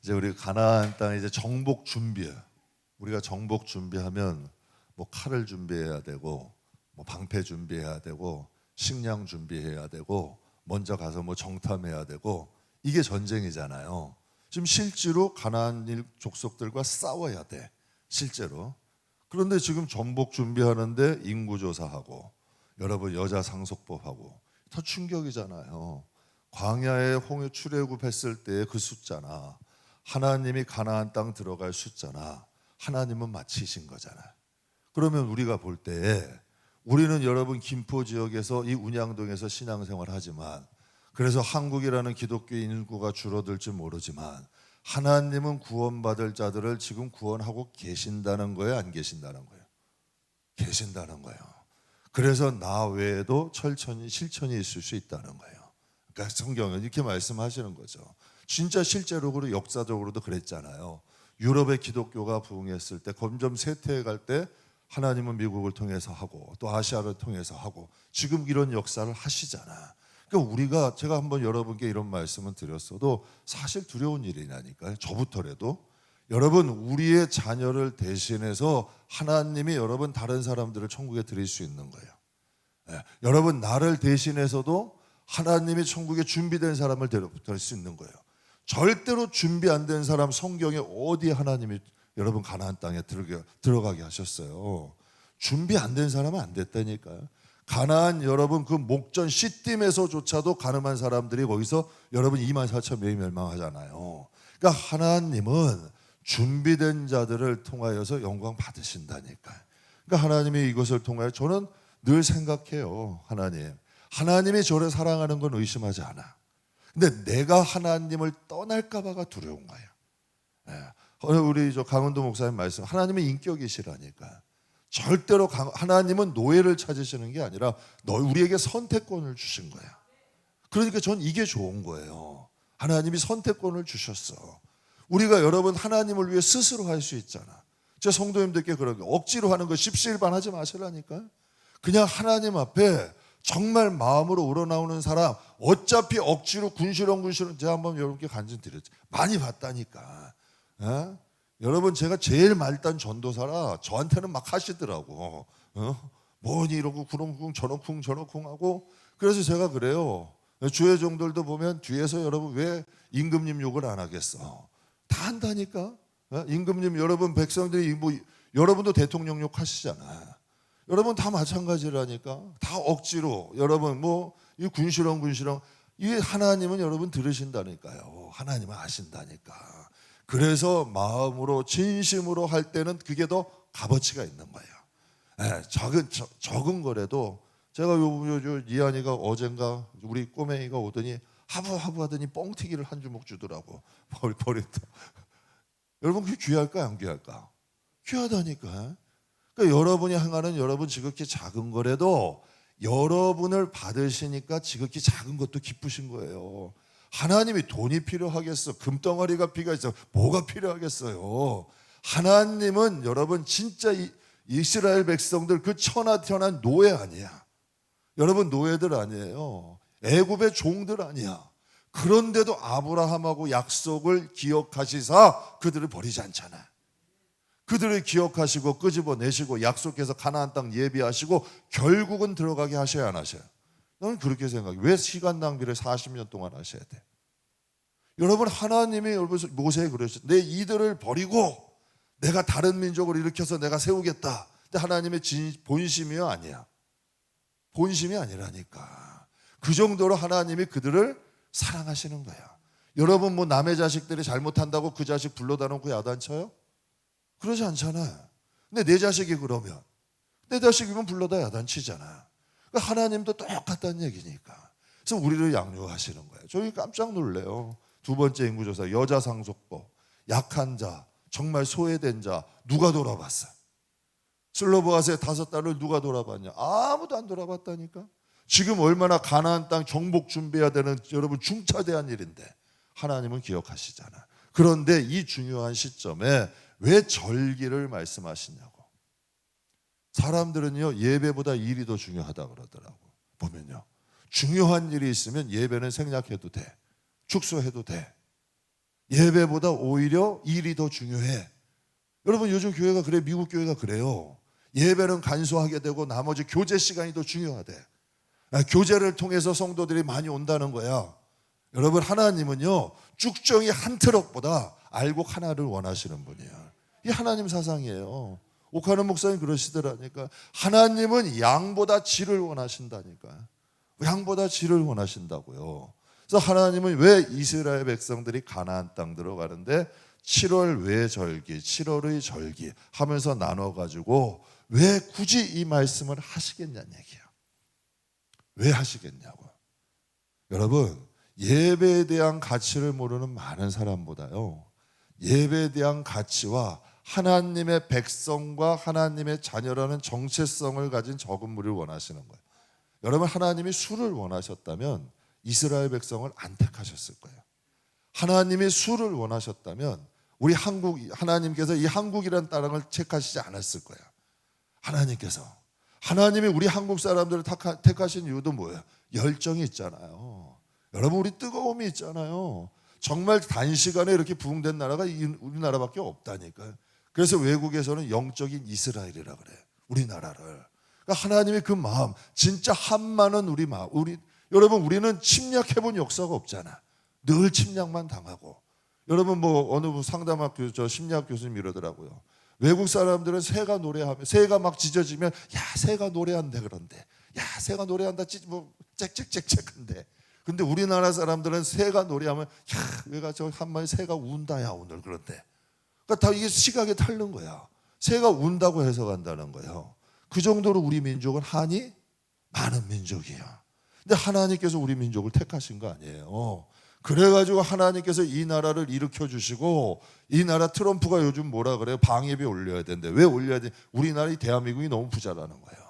이제 우리 가나안 땅에 이제 정복 준비해. 우리가 정복 준비하면 뭐 칼을 준비해야 되고, 뭐 방패 준비해야 되고, 식량 준비해야 되고, 먼저 가서 뭐 정탐해야 되고, 이게 전쟁이잖아요. 지금 실제로 가나안 족속들과 싸워야 돼. 실제로. 그런데 지금 정복 준비하는데 인구조사하고, 여러분 여자 상속법하고, 더 충격이잖아요. 광야에 홍해 출애굽했을 때 그 숫자나 하나님이 가나안 땅 들어갈 숫자나 하나님은 맞히신 거잖아요. 그러면 우리가 볼 때에 우리는 여러분 김포 지역에서 이 운양동에서 신앙생활 하지만, 그래서 한국이라는 기독교 인구가 줄어들지 모르지만 하나님은 구원받을 자들을 지금 구원하고 계신다는 거예요, 안 계신다는 거예요? 계신다는 거예요. 그래서 나 외에도 철천이 실천이 있을 수 있다는 거예요. 그러니까 성경은 이렇게 말씀하시는 거죠. 진짜 실제로 역사적으로도 그랬잖아요. 유럽의 기독교가 부흥했을 때, 점점 쇠퇴해 갈 때 하나님은 미국을 통해서 하고 또 아시아를 통해서 하고 지금 이런 역사를 하시잖아. 그러니까 우리가, 제가 한번 여러분께 이런 말씀을 드렸어도 사실 두려운 일이라니까요. 저부터라도 여러분, 우리의 자녀를 대신해서 하나님이 여러분 다른 사람들을 천국에 드릴 수 있는 거예요. 여러분 나를 대신해서도 하나님이 천국에 준비된 사람을 드릴 수 있는 거예요. 절대로 준비 안 된 사람 성경에 어디에 하나님이 여러분 가나안 땅에 들어가게 하셨어요? 준비 안 된 사람은 안 됐다니까요. 가나안 여러분 그 목전 시딤에서조차도 가늠한 사람들이 거기서 여러분 24,000명이 멸망하잖아요. 그러니까 하나님은 준비된 자들을 통하여서 영광 받으신다니까요. 그러니까 하나님이 이것을 통하여, 저는 늘 생각해요. 하나님이 저를 사랑하는 건 의심하지 않아. 근데 내가 하나님을 떠날까 봐가 두려운 거예요. 우리 강원도 목사님 말씀, 하나님은 인격이시라니까. 절대로 하나님은 노예를 찾으시는 게 아니라 우리에게 선택권을 주신 거야. 그러니까 전 이게 좋은 거예요. 하나님이 선택권을 주셨어. 우리가 여러분 하나님을 위해 스스로 할 수 있잖아. 제 성도님들께 그런 거 억지로 하는 거 십시일반 하지 마시라니까. 그냥 하나님 앞에 정말 마음으로 우러나오는 사람, 어차피 억지로 군시렁 제가 한번 여러분께 간증 드렸죠. 많이 봤다니까. 여러분 제가 제일 말단 전도사라 저한테는 막 하시더라고. 뭐니 이러고 구렁쿵 저렁쿵 하고. 그래서 제가 그래요. 주의 종들도 보면 뒤에서 여러분 왜 임금님 욕을 안 하겠어? 다 한다니까. 임금님, 여러분 백성들이 뭐 여러분도 대통령 욕 하시잖아. 여러분 다 마찬가지라니까. 다 억지로 여러분 이 군시렁 이 하나님은 여러분 들으신다니까요. 하나님은 아신다니까. 그래서 마음으로 진심으로 할 때는 그게 더 값어치가 있는 거예요. 적은 거라도 제가 이한이가 어젠가 우리 꼬맹이가 오더니 하부 하더니 뻥튀기를 한 주먹 주더라고. 버렸다. 여러분 그게 귀할까 안 귀할까? 귀하다니까. 그러니까 여러분이 행하는 여러분 지극히 작은 거라도 여러분을 받으시니까 지극히 작은 것도 기쁘신 거예요. 하나님이 돈이 필요하겠어? 금덩어리가 필요하겠어? 뭐가 필요하겠어요? 하나님은 여러분 진짜 이스라엘 백성들 그 천하태어난 노예 아니야. 여러분 노예들 아니에요. 애굽의 종들 아니야. 그런데도 아브라함하고 약속을 기억하시사 그들을 버리지 않잖아. 그들을 기억하시고 끄집어내시고 약속해서 가나안 땅 예비하시고 결국은 들어가게 하셔야 안 하셔요? 나는 그렇게 생각해. 왜 시간 낭비를 40년 동안 하셔야 돼? 여러분 하나님이 모세에 그러셨어요. 내 이들을 버리고 내가 다른 민족을 일으켜서 내가 세우겠다. 근데 하나님의 본심이요? 아니야. 본심이 아니라니까. 그 정도로 하나님이 그들을 사랑하시는 거야. 여러분 남의 자식들이 잘못한다고 그 자식 불러다 놓고 야단쳐요? 그러지 않잖아. 근데 내 자식이 그러면, 내 자식이면 불러다 야단치잖아. 그러니까 하나님도 똑같다는 얘기니까. 그래서 우리를 양육하시는 거예요. 저희 깜짝 놀래요. 두 번째 인구조사, 여자 상속법, 약한 자, 정말 소외된 자 누가 돌아봤어요? 슬로보아스의 5딸을 누가 돌아봤냐? 아무도 안 돌아봤다니까. 지금 얼마나 가나안 땅 정복 준비해야 되는 여러분 중차대한 일인데 하나님은 기억하시잖아. 그런데 이 중요한 시점에 왜 절기를 말씀하시냐고. 사람들은요 예배보다 일이 더 중요하다 그러더라고. 보면요 중요한 일이 있으면 예배는 생략해도 돼, 축소해도 돼. 예배보다 오히려 일이 더 중요해. 여러분 요즘 교회가 그래. 미국 교회가 그래요. 예배는 간소하게 되고 나머지 교제 시간이 더 중요하대. 교제를 통해서 성도들이 많이 온다는 거야. 여러분 하나님은요 쭉정이 한 트럭보다 알곡 하나를 원하시는 분이야. 이 하나님 사상이에요. 옥하는 목사님 그러시더라니까. 하나님은 양보다 질을 원하신다니까. 양보다 질을 원하신다고요. 그래서 하나님은 왜 이스라엘 백성들이 가나안 땅 들어가는데 7월 외절기, 7월의 절기 하면서 나눠가지고 왜 굳이 이 말씀을 하시겠냐는 얘기야. 왜 하시겠냐고. 여러분 예배에 대한 가치를 모르는 많은 사람보다요 예배에 대한 가치와 하나님의 백성과 하나님의 자녀라는 정체성을 가진 적은 무리를 원하시는 거예요. 여러분 하나님이 수를 원하셨다면 이스라엘 백성을 안 택하셨을 거예요. 하나님이 수를 원하셨다면 우리 하나님께서 이 한국이라는 땅을 택하시지 않았을 거예요. 하나님이 우리 한국 사람들을 택하신 이유도 뭐예요? 열정이 있잖아요. 여러분 우리 뜨거움이 있잖아요. 정말 단시간에 이렇게 부흥된 나라가 우리나라밖에 없다니까요. 그래서 외국에서는 영적인 이스라엘이라 그래. 우리나라를. 그러니까 하나님의 그 마음, 진짜 한마는 우리 마음. 여러분 우리는 침략해본 역사가 없잖아. 늘 침략만 당하고. 여러분 뭐 어느 상담학교 저 심리학 교수님 이러더라고요. 외국 사람들은 새가 노래하면 새가 막 짖어지면 야 새가 노래한대 그런데 야 새가 노래한다 뭐 짹짹짹짹한데 근데 우리나라 사람들은 새가 노래하면 야 왜가 저 한 마리 새가 운다야 오늘 그런데 그러니까 다 이게 시각에 타는 거야. 새가 운다고 해석한다는 거예요. 그 정도로 우리 민족은 한이 많은 민족이야. 근데 하나님께서 우리 민족을 택하신 거 아니에요. 그래가지고 하나님께서 이 나라를 일으켜 주시고 이 나라 트럼프가 요즘 뭐라 그래요? 방위비 올려야 된대. 왜 올려야 돼? 우리나라 이 대한민국이 너무 부자라는 거예요.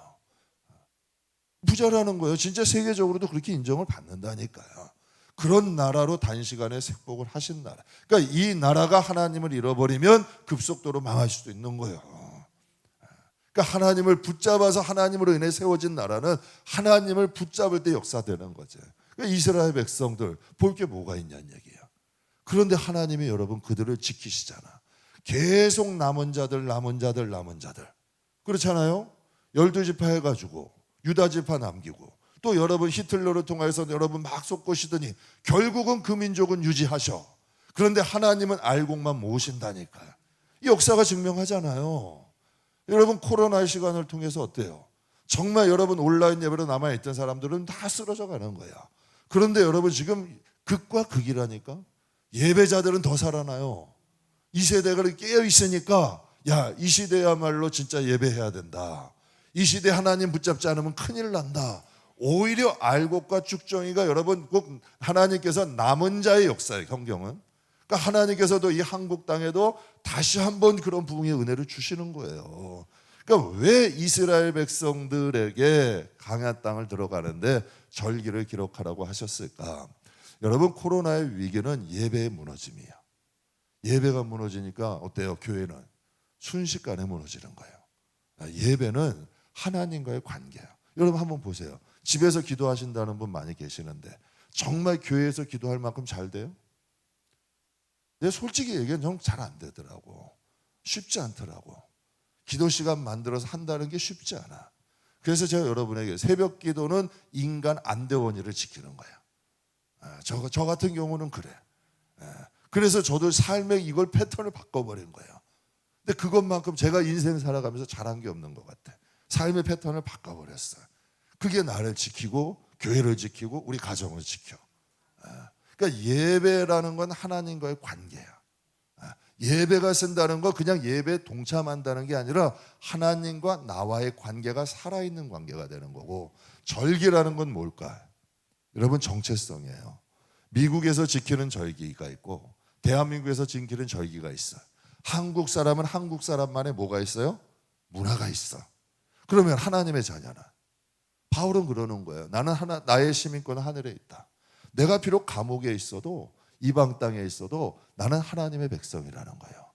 부자라는 거예요. 진짜 세계적으로도 그렇게 인정을 받는다니까요. 그런 나라로 단시간에 색복을 하신 나라. 그러니까 이 나라가 하나님을 잃어버리면 급속도로 망할 수도 있는 거예요. 그러니까 하나님을 붙잡아서 하나님으로 인해 세워진 나라는 하나님을 붙잡을 때 역사되는 거죠. 그러니까 이스라엘 백성들 볼 게 뭐가 있냐는 얘기예요. 그런데 하나님이 여러분 그들을 지키시잖아. 계속 남은 자들 그렇잖아요. 12지파 해가지고 유다지파 남기고 또 여러분 히틀러를 통해서 여러분 막 쏟고시더니 결국은 그 민족은 유지하셔. 그런데 하나님은 알곡만 모으신다니까요. 이 역사가 증명하잖아요. 여러분 코로나의 시간을 통해서 어때요? 정말 여러분 온라인 예배로 남아있던 사람들은 다 쓰러져 가는 거야. 그런데 여러분 지금 극과 극이라니까. 예배자들은 더 살아나요. 이 세대가 깨어 있으니까 야, 이 시대야말로 진짜 예배해야 된다. 이 시대 하나님 붙잡지 않으면 큰일 난다. 오히려 알곡과 쭉정이가 여러분 꼭 하나님께서 남은 자의 역사예요. 성경은. 그러니까 하나님께서도 이 한국 땅에도 다시 한번 그런 부흥의 은혜를 주시는 거예요. 그러니까 왜 이스라엘 백성들에게 강한 땅을 들어가는데 절기를 기록하라고 하셨을까? 여러분 코로나의 위기는 예배의 무너짐이에요. 예배가 무너지니까 어때요? 교회는 순식간에 무너지는 거예요. 예배는 하나님과의 관계예요. 여러분 한번 보세요. 집에서 기도하신다는 분 많이 계시는데 정말 교회에서 기도할 만큼 잘 돼요? 근데 솔직히 얘기하면 좀 잘 안 되더라고. 쉽지 않더라고. 기도 시간 만들어서 한다는 게 쉽지 않아. 그래서 제가 여러분에게 새벽 기도는 인간 안대원이를 지키는 거야. 저 같은 경우는 그래. 그래서 저도 삶의 이걸 패턴을 바꿔버린 거예요. 근데 그것만큼 제가 인생 살아가면서 잘한 게 없는 것 같아. 삶의 패턴을 바꿔버렸어요. 그게 나를 지키고 교회를 지키고 우리 가정을 지켜. 그러니까 예배라는 건 하나님과의 관계야. 예배가 쓴다는 건 그냥 예배에 동참한다는 게 아니라 하나님과 나와의 관계가 살아있는 관계가 되는 거고, 절기라는 건 뭘까? 여러분 정체성이에요. 미국에서 지키는 절기가 있고 대한민국에서 지키는 절기가 있어요. 한국 사람은 한국 사람만의 뭐가 있어요? 문화가 있어. 그러면 하나님의 자녀는 바울은 그러는 거예요. 나는 나의 시민권은 하늘에 있다. 내가 비록 감옥에 있어도 이방 땅에 있어도 나는 하나님의 백성이라는 거예요.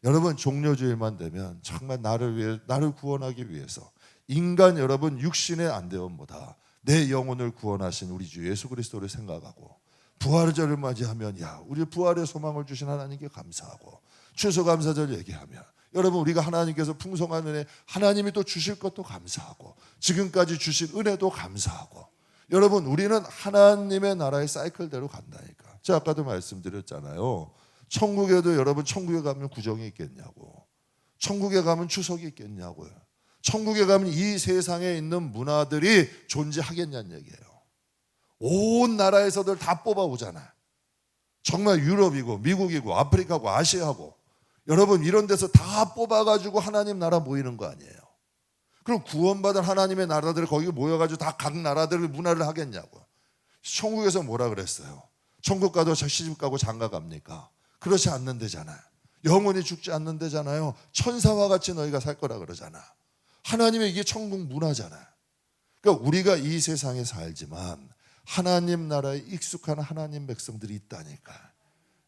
여러분 종료주일만 되면 정말 나를 구원하기 위해서 인간 여러분 육신의 안대원보다 내 영혼을 구원하신 우리 주 예수 그리스도를 생각하고 부활절을 맞이하면 우리 부활의 소망을 주신 하나님께 감사하고, 추수감사절 얘기하면 여러분 우리가 하나님께서 풍성한 은혜, 하나님이 또 주실 것도 감사하고, 지금까지 주신 은혜도 감사하고, 여러분 우리는 하나님의 나라의 사이클대로 간다니까. 제가 아까도 말씀드렸잖아요. 천국에도 여러분 천국에 가면 구정이 있겠냐고, 천국에 가면 추석이 있겠냐고요. 천국에 가면 이 세상에 있는 문화들이 존재하겠냐는 얘기예요. 온 나라에서들 다 뽑아오잖아. 정말 유럽이고 미국이고 아프리카고 아시아고, 여러분 이런 데서 다 뽑아가지고 하나님 나라 모이는 거 아니에요. 그럼 구원받은 하나님의 나라들이 거기 모여가지고 다 각 나라들을 문화를 하겠냐고. 천국에서 뭐라 그랬어요? 천국 가도 시집 가고 장가 갑니까? 그렇지 않는 데잖아요. 영원히 죽지 않는 데잖아요. 천사와 같이 너희가 살 거라 그러잖아. 하나님의 이게 천국 문화잖아요. 그러니까 우리가 이 세상에 살지만 하나님 나라에 익숙한 하나님 백성들이 있다니까.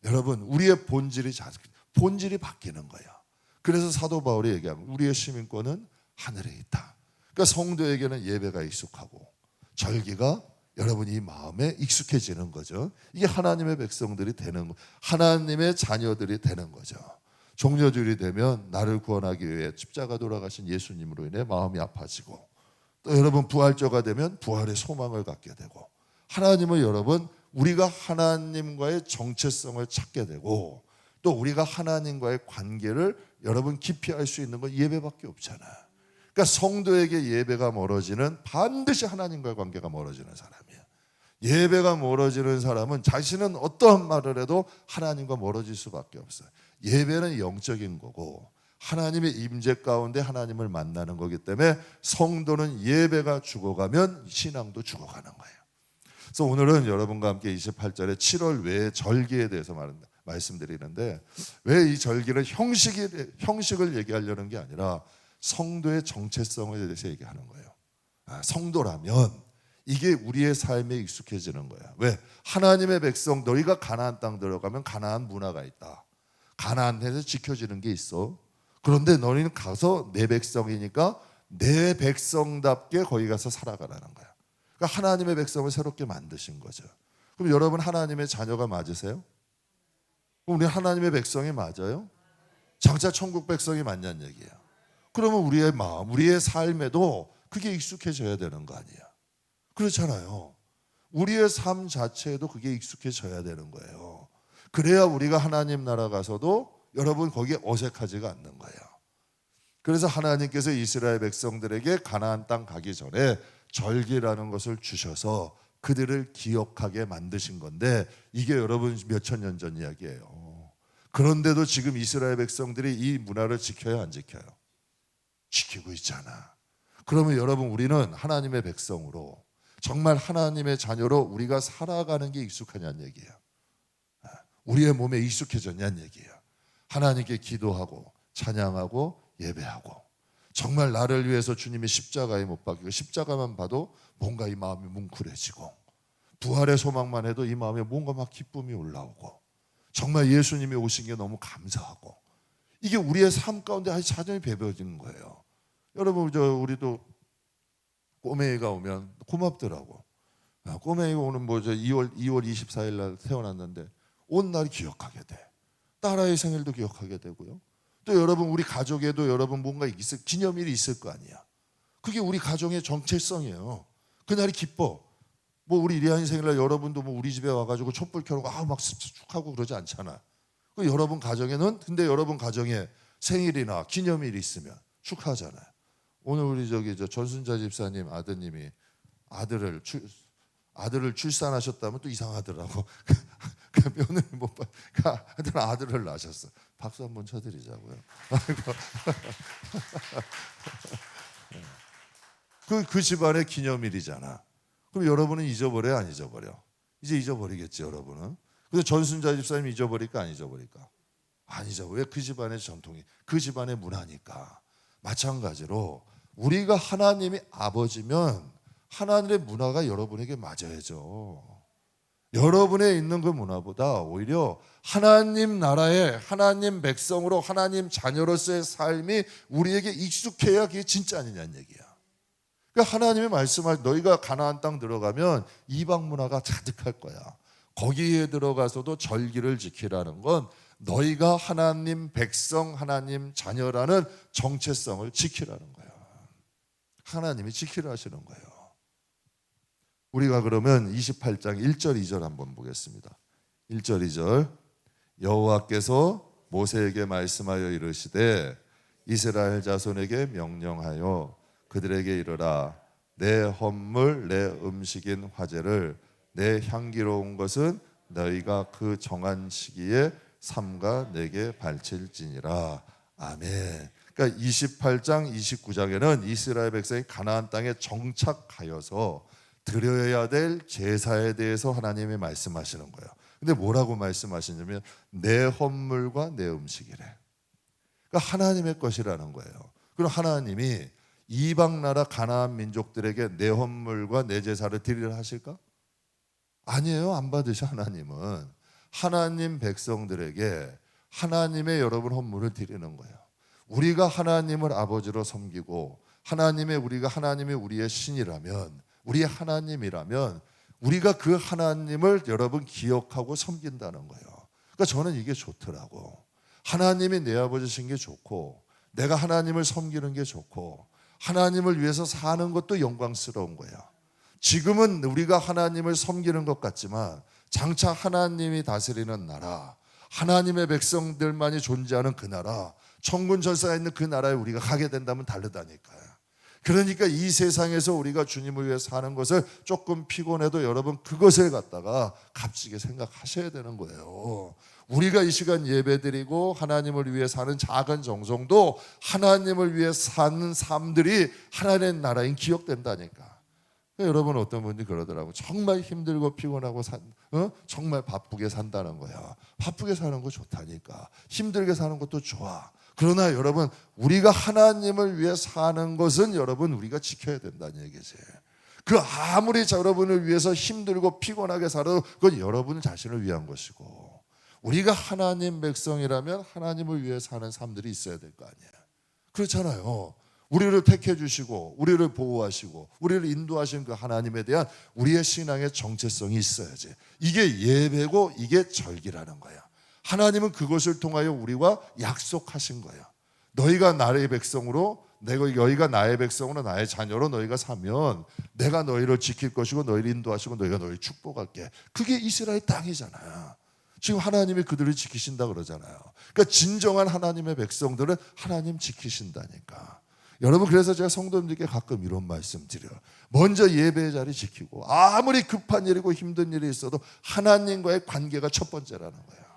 여러분 우리의 본질이 바뀌는 거예요. 그래서 사도 바울이 얘기하면 우리의 시민권은 하늘에 있다. 그러니까 성도에게는 예배가 익숙하고 절기가 여러분 이 마음에 익숙해지는 거죠. 이게 하나님의 백성들이 되는 거, 하나님의 자녀들이 되는 거죠. 종려주일이 되면 나를 구원하기 위해 십자가 돌아가신 예수님으로 인해 마음이 아파지고, 또 여러분 부활절가 되면 부활의 소망을 갖게 되고, 하나님은 여러분 우리가 하나님과의 정체성을 찾게 되고, 또 우리가 하나님과의 관계를 여러분 깊이 할 수 있는 건 예배밖에 없잖아. 그러니까 성도에게 예배가 멀어지는, 반드시 하나님과의 관계가 멀어지는 사람이야. 예배가 멀어지는 사람은 자신은 어떠한 말을 해도 하나님과 멀어질 수밖에 없어요. 예배는 영적인 거고 하나님의 임재 가운데 하나님을 만나는 거기 때문에 성도는 예배가 죽어가면 신앙도 죽어가는 거예요. 그래서 오늘은 여러분과 함께 28절에 7월 외의 절기에 대해서 말씀드리는데, 왜 이 절기를 형식을 얘기하려는 게 아니라 성도의 정체성에 대해서 얘기하는 거예요. 성도라면 이게 우리의 삶에 익숙해지는 거야. 왜? 하나님의 백성, 너희가 가나안 땅 들어가면 가나안 문화가 있다. 가나안에서 지켜지는 게 있어. 그런데 너희는 가서 내 백성이니까 내 백성답게 거기 가서 살아가라는 거야. 그러니까 하나님의 백성을 새롭게 만드신 거죠. 그럼 여러분 하나님의 자녀가 맞으세요? 그럼 우리 하나님의 백성이 맞아요? 장차 천국 백성이 맞냐는 얘기예요. 그러면 우리의 마음, 우리의 삶에도 그게 익숙해져야 되는 거 아니에요. 그렇잖아요. 우리의 삶 자체에도 그게 익숙해져야 되는 거예요. 그래야 우리가 하나님 나라 가서도 여러분 거기에 어색하지가 않는 거예요. 그래서 하나님께서 이스라엘 백성들에게 가나안 땅 가기 전에 절기라는 것을 주셔서 그들을 기억하게 만드신 건데, 이게 여러분 몇천 년 전 이야기예요. 그런데도 지금 이스라엘 백성들이 이 문화를 지켜요, 안 지켜요? 지키고 있잖아. 그러면 여러분 우리는 하나님의 백성으로 정말 하나님의 자녀로 우리가 살아가는 게 익숙하냐는 얘기예요. 우리의 몸에 익숙해졌냐는 얘기예요. 하나님께 기도하고 찬양하고 예배하고, 정말 나를 위해서 주님이 십자가에 못 박히고 십자가만 봐도 뭔가 이 마음이 뭉클해지고, 부활의 소망만 해도 이 마음에 뭔가 막 기쁨이 올라오고, 정말 예수님이 오신 게 너무 감사하고, 이게 우리의 삶 가운데 아주 자연히 배워지는 거예요. 여러분 우리도 꼬맹이가 오면 고맙더라고. 꼬맹이가 오는 2월 24일 날 태어났는데 온 날 기억하게 돼. 딸아이 생일도 기억하게 되고요. 또 여러분 우리 가족에도 여러분 뭔가 기념일이 있을 거 아니야. 그게 우리 가정의 정체성이에요. 그날이 기뻐. 뭐 우리 리안이 생일날 여러분도 뭐 우리 집에 와가지고 촛불 켜고 막 축하고 그러지 않잖아. 그 여러분 가정에는, 근데 여러분 가정에 생일이나 기념일이 있으면 축하하잖아요. 오늘 우리 전순자 집사님 아드님이 아들을 출산하셨다면 또 이상하더라고. 그 며느리 못 봐. 하여튼 아들을 낳으셨어. 박수 한번 쳐드리자고요. 그 집안의 기념일이잖아. 그럼 여러분은 잊어버려요, 안 잊어버려? 이제 잊어버리겠지, 여러분은. 근데 전순자 집사님이 잊어버릴까, 안 잊어버릴까? 안 잊어버려. 왜? 그 집안의 전통이, 그 집안의 문화니까. 마찬가지로 우리가 하나님이 아버지면 하나님의 문화가 여러분에게 맞아야죠. 여러분에 있는 그 문화보다 오히려 하나님 나라의 하나님 백성으로 하나님 자녀로서의 삶이 우리에게 익숙해야 그게 진짜 아니냐는 얘기야. 그러니까 하나님의 말씀할 너희가 가나안 땅 들어가면 이방 문화가 가득할 거야. 거기에 들어가서도 절기를 지키라는 건 너희가 하나님 백성, 하나님 자녀라는 정체성을 지키라는 거예요. 하나님이 지키라 하시는 거예요. 우리가 그러면 28장 1절 2절 한번 보겠습니다. 1절 2절 여호와께서 모세에게 말씀하여 이르시되 이스라엘 자손에게 명령하여 그들에게 이르라 내 헌물 내 음식인 화제를 내 향기로운 것은 너희가 그 정한 시기에 삼가 내게 바칠지니라. 아멘. 그러니까 28장 29장에는 이스라엘 백성이 가나안 땅에 정착하여서 드려야 될 제사에 대해서 하나님이 말씀하시는 거예요. 근데 뭐라고 말씀하시냐면 내 헌물과 내 음식이래. 그러니까 하나님의 것이라는 거예요. 그럼 하나님이 이방 나라 가나안 민족들에게 내 헌물과 내 제사를 드리라 하실까? 아니에요. 안 받으셔. 하나님은 하나님 백성들에게 하나님의 여러분 헌물을 드리는 거예요. 우리가 하나님을 아버지로 섬기고 우리가 하나님이 우리의 신이라면, 우리의 하나님이라면 우리가 그 하나님을 여러분 기억하고 섬긴다는 거예요. 그러니까 저는 이게 좋더라고. 하나님이 내 아버지신 게 좋고 내가 하나님을 섬기는 게 좋고 하나님을 위해서 사는 것도 영광스러운 거예요. 지금은 우리가 하나님을 섬기는 것 같지만 장차 하나님이 다스리는 나라, 하나님의 백성들만이 존재하는 그 나라, 천군 천사가 있는 그 나라에 우리가 가게 된다면 다르다니까요. 그러니까 이 세상에서 우리가 주님을 위해 사는 것을 조금 피곤해도 여러분 그것을 갖다가 값지게 생각하셔야 되는 거예요. 우리가 이 시간 예배드리고 하나님을 위해 사는 작은 정성도 하나님을 위해 사는 삶들이 하나님의 나라인 기억된다니까. 여러분 어떤 분이 그러더라고. 정말 힘들고 피곤하고 정말 바쁘게 산다는 거야. 바쁘게 사는 거 좋다니까. 힘들게 사는 것도 좋아. 그러나 여러분 우리가 하나님을 위해 사는 것은 여러분 우리가 지켜야 된다는 얘기지. 그 아무리 여러분을 위해서 힘들고 피곤하게 살아도 그건 여러분 자신을 위한 것이고 우리가 하나님 백성이라면 하나님을 위해 사는 삶들이 있어야 될 거 아니에요. 그렇잖아요. 우리를 택해 주시고 우리를 보호하시고 우리를 인도하신 그 하나님에 대한 우리의 신앙의 정체성이 있어야지. 이게 예배고 이게 절기라는 거야. 하나님은 그것을 통하여 우리와 약속하신 거예요. 너희가 나의 백성으로 너희가 나의 백성으로 나의 자녀로 너희가 사면 내가 너희를 지킬 것이고 너희를 인도하시고 너희가 너희를 축복할게. 그게 이스라엘 땅이잖아요. 지금 하나님이 그들을 지키신다 그러잖아요. 그러니까 진정한 하나님의 백성들은 하나님 지키신다니까. 여러분 그래서 제가 성도님들께 가끔 이런 말씀 드려요. 먼저 예배의 자리 지키고 아무리 급한 일이고 힘든 일이 있어도 하나님과의 관계가 첫 번째라는 거예요.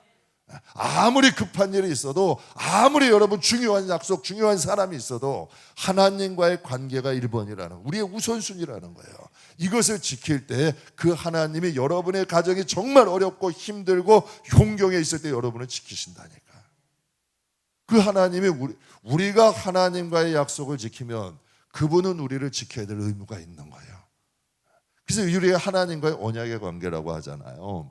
아무리 급한 일이 있어도 아무리 여러분 중요한 약속 중요한 사람이 있어도 하나님과의 관계가 1번이라는 우리의 우선순위라는 거예요. 이것을 지킬 때 그 하나님이 여러분의 가정이 정말 어렵고 힘들고 형경에 있을 때 여러분을 지키신다니까. 그 하나님이 우리가 하나님과의 약속을 지키면 그분은 우리를 지켜야 될 의무가 있는 거예요. 그래서 우리가 하나님과의 언약의 관계라고 하잖아요.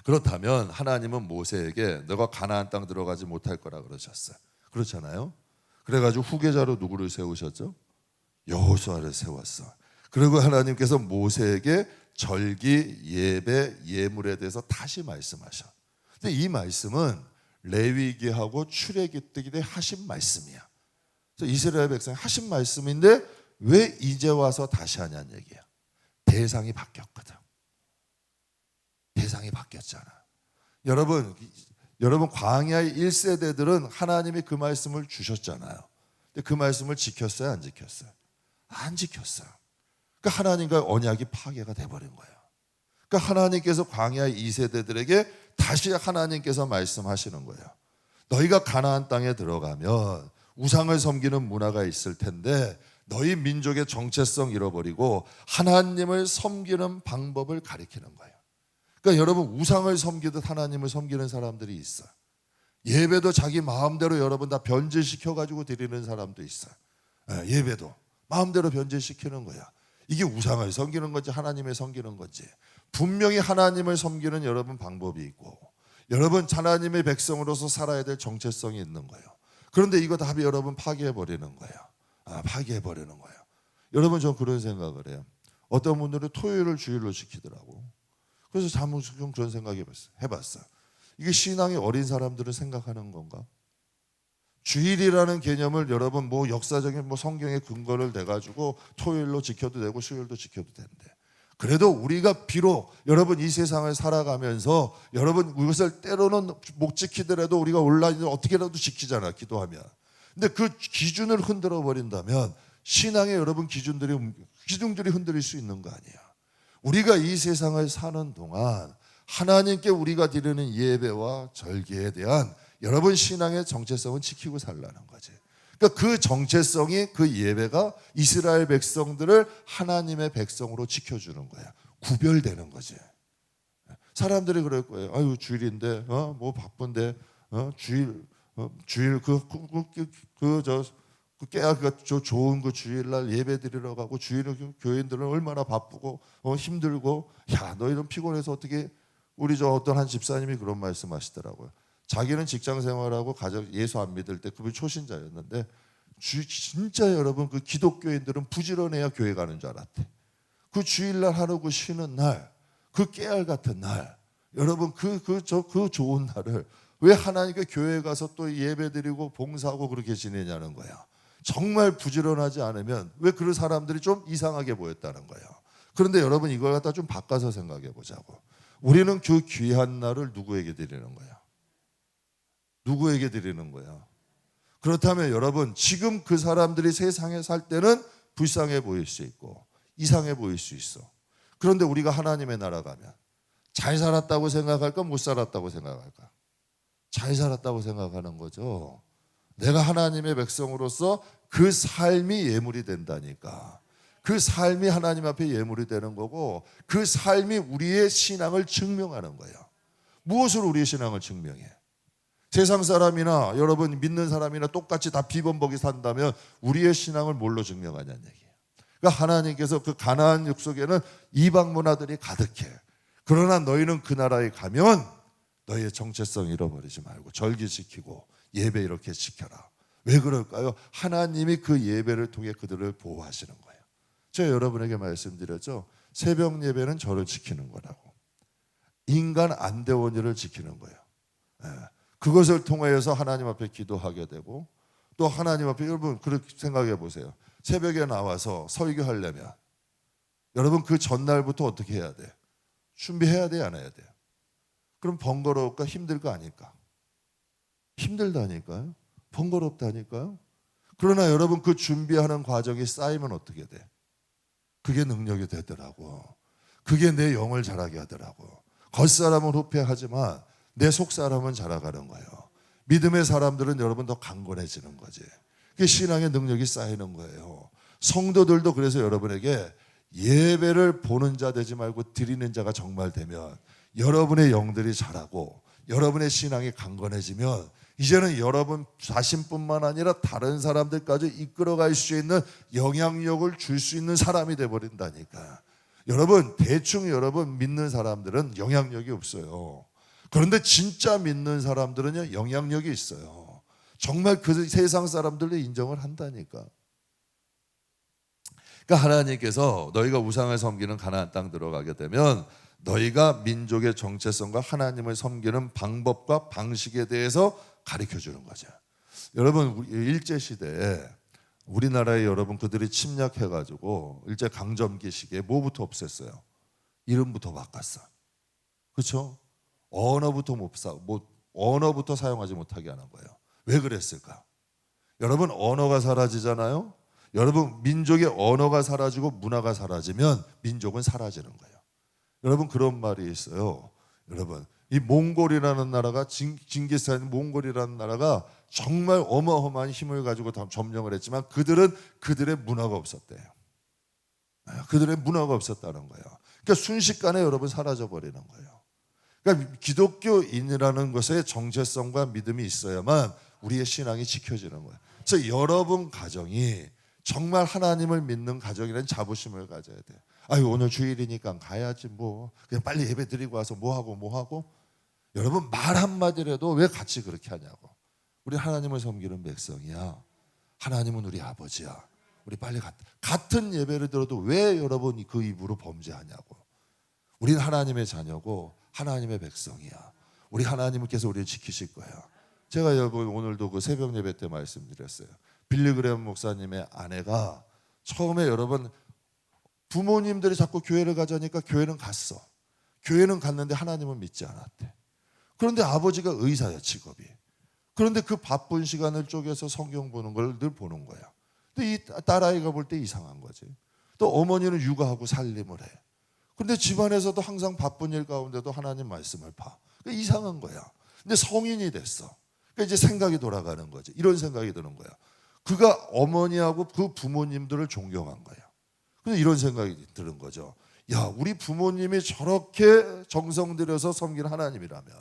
그렇다면 하나님은 모세에게 너가 가나안 땅 들어가지 못할 거라 그러셨어요. 그렇잖아요. 그래가지고 후계자로 누구를 세우셨죠? 여호수아를 세웠어. 그리고 하나님께서 모세에게 절기, 예배, 예물에 대해서 다시 말씀하셔. 근데 이 말씀은 레위기하고 출애굽기 때 하신 말씀이야. 그래서 이스라엘 백성이 하신 말씀인데 왜 이제 와서 다시 하냐는 얘기야. 대상이 바뀌었거든. 대상이 바뀌었잖아. 여러분 광야의 1세대들은 하나님이 그 말씀을 주셨잖아요. 근데 그 말씀을 지켰어요? 안 지켰어요? 안 지켰어요. 그러니까 하나님과의 언약이 파괴가 돼버린 거예요. 그러니까 하나님께서 광야의 2세대들에게 다시 하나님께서 말씀하시는 거예요. 너희가 가나안 땅에 들어가면 우상을 섬기는 문화가 있을 텐데 너희 민족의 정체성 잃어버리고 하나님을 섬기는 방법을 가리키는 거예요. 그러니까 여러분 우상을 섬기듯 하나님을 섬기는 사람들이 있어요. 예배도 자기 마음대로 여러분 다 변질시켜가지고 드리는 사람도 있어요. 예배도 마음대로 변질시키는 거야. 이게 우상을 섬기는 건지 하나님을 섬기는 건지. 분명히 하나님을 섬기는 여러분 방법이 있고 여러분 하나님의 백성으로서 살아야 될 정체성이 있는 거예요. 그런데 이거 다 여러분 파괴해버리는 거예요. 파괴해버리는 거예요. 여러분 전 그런 생각을 해요. 어떤 분들은 토요일을 주일로 지키더라고. 그래서 잠깐 그런 생각 해봤어요. 이게 신앙이 어린 사람들은 생각하는 건가? 주일이라는 개념을 여러분 뭐 역사적인 뭐 성경의 근거를 대가지고 토요일로 지켜도 되고 수요일도 지켜도 되는데, 그래도 우리가 비록 여러분 이 세상을 살아가면서 여러분 이것을 때로는 못 지키더라도 우리가 온라인으로 어떻게라도 지키잖아, 기도하면. 근데 그 기준을 흔들어 버린다면 신앙의 여러분 기준들이 흔들릴 수 있는 거 아니야. 우리가 이 세상을 사는 동안 하나님께 우리가 드리는 예배와 절기에 대한 여러분 신앙의 정체성은 지키고 살라는 거지. 그러니까 그 정체성이, 그 예배가 이스라엘 백성들을 하나님의 백성으로 지켜주는 거야. 구별되는 거지. 사람들이 그럴 거예요. 아유 주일인데, 뭐 바쁜데, 주일 좋은 그 주일날 예배 드리러 가고, 주일은 교인들은 얼마나 바쁘고 힘들고, 야 너희는 피곤해서 어떻게. 우리 어떤 한 집사님이 그런 말씀하시더라고요. 자기는 직장 생활하고 가정 예수 안 믿을 때 그분이 초신자였는데 진짜 여러분 그 기독교인들은 부지런해야 교회 가는 줄 알았대. 그 주일날 하루고 쉬는 날, 그 깨알 같은 날, 여러분 그 좋은 날을 왜 하나님께 교회 가서 또 예배드리고 봉사하고 그렇게 지내냐는 거야. 정말 부지런하지 않으면 왜 그런 사람들이 좀 이상하게 보였다는 거예요. 그런데 여러분 이걸 갖다 좀 바꿔서 생각해 보자고. 우리는 그 귀한 날을 누구에게 드리는 거야? 누구에게 드리는 거야? 그렇다면 여러분 지금 그 사람들이 세상에 살 때는 불쌍해 보일 수 있고 이상해 보일 수 있어. 그런데 우리가 하나님의 나라 가면 잘 살았다고 생각할까, 못 살았다고 생각할까? 잘 살았다고 생각하는 거죠. 내가 하나님의 백성으로서 그 삶이 예물이 된다니까. 그 삶이 하나님 앞에 예물이 되는 거고, 그 삶이 우리의 신앙을 증명하는 거예요. 무엇으로 우리의 신앙을 증명해? 세상 사람이나 여러분 믿는 사람이나 똑같이 다 비범벅이 산다면 우리의 신앙을 뭘로 증명하냐는 얘기예요. 그러니까 하나님께서 그 가나안 족속에는 이방 문화들이 가득해. 그러나 너희는 그 나라에 가면 너희의 정체성 잃어버리지 말고 절기 지키고 예배 이렇게 지켜라. 왜 그럴까요? 하나님이 그 예배를 통해 그들을 보호하시는 거예요. 제가 여러분에게 말씀드렸죠. 새벽 예배는 저를 지키는 거라고. 인간 안대원이를 지키는 거예요. 그것을 통해서 하나님 앞에 기도하게 되고, 또 하나님 앞에, 여러분 그렇게 생각해 보세요. 새벽에 나와서 설교하려면 여러분 그 전날부터 어떻게 해야 돼? 준비해야 돼, 안 해야 돼? 그럼 번거로울까, 힘들까 아닐까? 힘들다니까요. 번거롭다니까요. 그러나 여러분 그 준비하는 과정이 쌓이면 어떻게 돼? 그게 능력이 되더라고. 그게 내 영을 자라게 하더라고. 겉사람은 후패하지만 내 속사람은 자라가는 거예요. 믿음의 사람들은 여러분 더 강건해지는 거지. 그게 신앙의 능력이 쌓이는 거예요. 성도들도 그래서 여러분에게 예배를 보는 자 되지 말고 드리는 자가 정말 되면 여러분의 영들이 자라고 여러분의 신앙이 강건해지면 이제는 여러분 자신뿐만 아니라 다른 사람들까지 이끌어갈 수 있는 영향력을 줄 수 있는 사람이 돼버린다니까. 여러분 대충 여러분 믿는 사람들은 영향력이 없어요. 그런데 진짜 믿는 사람들은요 영향력이 있어요. 정말 그 세상 사람들도 인정을 한다니까. 그러니까 하나님께서 너희가 우상을 섬기는 가나안 땅 들어가게 되면 너희가 민족의 정체성과 하나님을 섬기는 방법과 방식에 대해서 가르쳐 주는 거죠. 여러분 일제시대에 우리나라에 여러분 그들이 침략해가지고 일제 강점기 시기에 뭐부터 없앴어요? 이름부터 바꿨어. 그렇죠? 언어부터 사용하지 못하게 하는 거예요. 왜 그랬을까? 여러분 언어가 사라지잖아요. 여러분 민족의 언어가 사라지고 문화가 사라지면 민족은 사라지는 거예요. 여러분 그런 말이 있어요. 여러분 이 몽골이라는 나라가 징기스칸 몽골이라는 나라가 정말 어마어마한 힘을 가지고 점령을 했지만 그들은 그들의 문화가 없었대요. 그들의 문화가 없었다는 거예요. 그러니까 순식간에 여러분 사라져 버리는 거예요. 그러니까 기독교인이라는 것에 정체성과 믿음이 있어야만 우리의 신앙이 지켜지는 거예요. 그래서 여러분 가정이 정말 하나님을 믿는 가정이라는 자부심을 가져야 돼요. 아유 오늘 주일이니까 가야지 뭐 그냥 빨리 예배 드리고 와서 뭐 하고 여러분 말 한마디라도 왜 같이 그렇게 하냐고. 우리 하나님을 섬기는 백성이야. 하나님은 우리 아버지야. 우리 빨리 같은 예배를 들어도 왜 여러분 그 입으로 범죄하냐고. 우리는 하나님의 자녀고 하나님의 백성이야. 우리 하나님께서 우리를 지키실 거야. 제가 여러분 오늘도 그 새벽 예배 때 말씀드렸어요. 빌리 그레엄 목사님의 아내가 처음에 여러분 부모님들이 자꾸 교회를 가자니까 교회는 갔어. 교회는 갔는데 하나님은 믿지 않았대. 그런데 아버지가 의사야, 직업이. 그런데 그 바쁜 시간을 쪼개서 성경 보는 걸 늘 보는 거야. 근데 이 딸아이가 볼 때 이상한 거지. 또 어머니는 육아하고 살림을 해. 그런데 집안에서도 항상 바쁜 일 가운데도 하나님 말씀을 봐. 그러니까 이상한 거야. 근데 성인이 됐어. 그러니까 이제 생각이 돌아가는 거지. 이런 생각이 드는 거야. 그가 어머니하고 그 부모님들을 존경한 거야. 근데 이런 생각이 드는 거죠. 야, 우리 부모님이 저렇게 정성 들여서 섬기는 하나님이라면,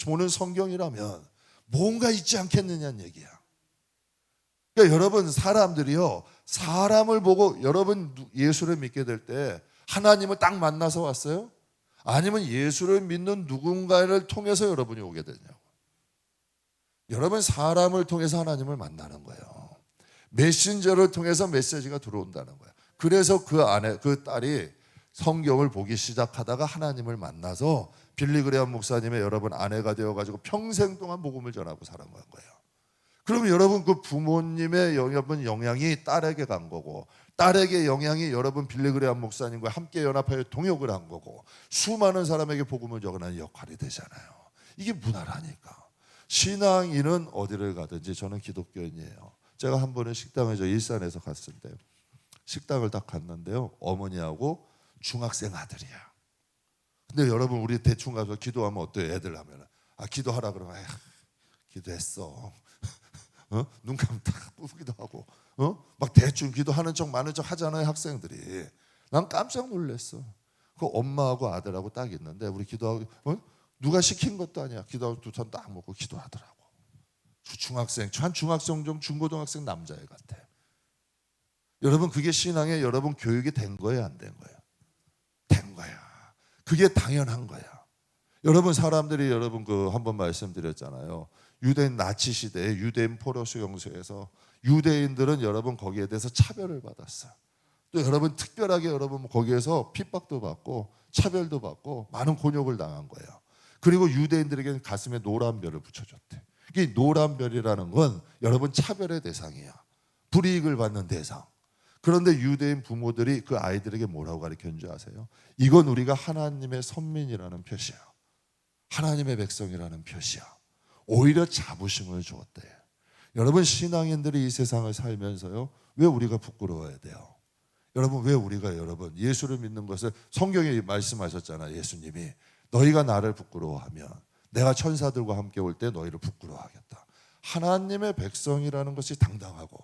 보는 성경이라면 뭔가 있지 않겠느냐는 얘기야. 그러니까 여러분, 사람들이요, 사람을 보고 여러분 예수를 믿게 될 때 하나님을 딱 만나서 왔어요? 아니면 예수를 믿는 누군가를 통해서 여러분이 오게 되냐고. 여러분, 사람을 통해서 하나님을 만나는 거예요. 메신저를 통해서 메시지가 들어온다는 거예요. 그래서 그 딸이 성경을 보기 시작하다가 하나님을 만나서 빌리 그레엄 목사님의 여러분 아내가 되어가지고 평생 동안 복음을 전하고 살아간 거예요. 그러면 여러분 그 부모님의 여러분 영향이 딸에게 간 거고, 딸에게 영향이 여러분 빌리 그레엄 목사님과 함께 연합하여 동역을 한 거고, 수많은 사람에게 복음을 전하는 역할이 되잖아요. 이게 문화라니까. 신앙인은 어디를 가든지, 저는 기독교인이에요. 제가 한 번은 식당을 일산에서 갔을 때 식당을 딱 갔는데요, 어머니하고 중학생 아들이야. 근데 여러분 우리 대충 가서 기도하면 어때요? 애들 하면 기도하라 그러면 기도했어. 눈 감면 딱 뿌기도 하고 막 대충 기도하는 척 많은 척 하잖아요, 학생들이. 난 깜짝 놀랐어. 그 엄마하고 아들하고 딱 있는데 우리 기도하고 누가 시킨 것도 아니야. 기도하고 두 손 딱 먹고 기도하더라고. 한 중학생 중 중고등학생 남자애 같아. 여러분 그게 신앙에 여러분 교육이 된 거예요, 안 된 거예요? 된 거야. 그게 당연한 거야. 여러분 사람들이 여러분 그 한번 말씀드렸잖아요. 유대인 나치 시대에 유대인 포로수 영소에서 유대인들은 여러분 거기에 대해서 차별을 받았어요. 또 여러분 특별하게 여러분 거기에서 핍박도 받고 차별도 받고 많은 곤욕을 당한 거예요. 그리고 유대인들에게는 가슴에 노란 별을 붙여줬대. 이 노란 별이라는 건 여러분 차별의 대상이야. 불이익을 받는 대상. 그런데 유대인 부모들이 그 아이들에게 뭐라고 가르쳤는지 아세요? 이건 우리가 하나님의 선민이라는 표시야. 하나님의 백성이라는 표시야. 오히려 자부심을 주었대. 여러분 신앙인들이 이 세상을 살면서요, 왜 우리가 부끄러워야 돼요? 여러분 왜 우리가 여러분 예수를 믿는 것을 성경에 말씀하셨잖아요. 예수님이 너희가 나를 부끄러워하면 내가 천사들과 함께 올 때 너희를 부끄러워하겠다. 하나님의 백성이라는 것이 당당하고,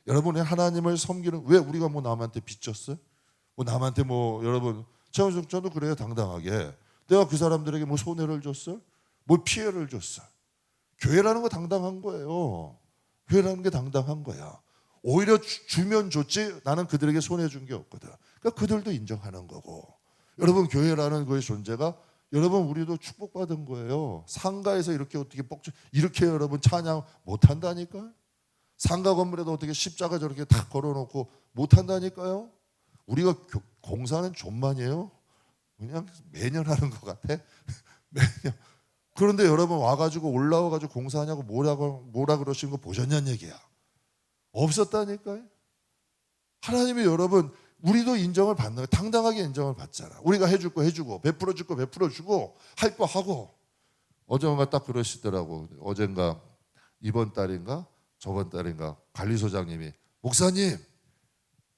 여러분이 하나님을 섬기는, 왜 우리가 뭐 남한테 빚졌어요? 뭐 남한테 뭐 여러분 저도 그래요. 당당하게 내가 그 사람들에게 뭐 손해를 줬어요? 뭐 피해를 줬어요? 교회라는 거 당당한 거예요. 교회라는 게 당당한 거야. 오히려 주면 좋지 나는 그들에게 손해 준 게 없거든. 그러니까 그들도 인정하는 거고. 여러분 교회라는 거의 존재가 여러분 우리도 축복받은 거예요. 상가에서 이렇게 어떻게 이렇게 여러분 찬양 못한다니까요. 상가 건물에도 어떻게 십자가 저렇게 다 걸어놓고 못한다니까요. 우리가 공사는 좀만이에요. 그냥 매년 하는 것 같아. 매년. 그런데 여러분 와가지고 올라와가지고 공사하냐고 뭐라 그러시는 거 보셨냐는 얘기야. 없었다니까요. 하나님이 여러분 우리도 인정을 받는 거야. 당당하게 인정을 받잖아. 우리가 해줄 거 해주고 베풀어줄 거 베풀어주고 할 거 하고. 어젠가 딱 그러시더라고. 어젠가 이번 달인가 저번 달인가 관리소장님이 목사님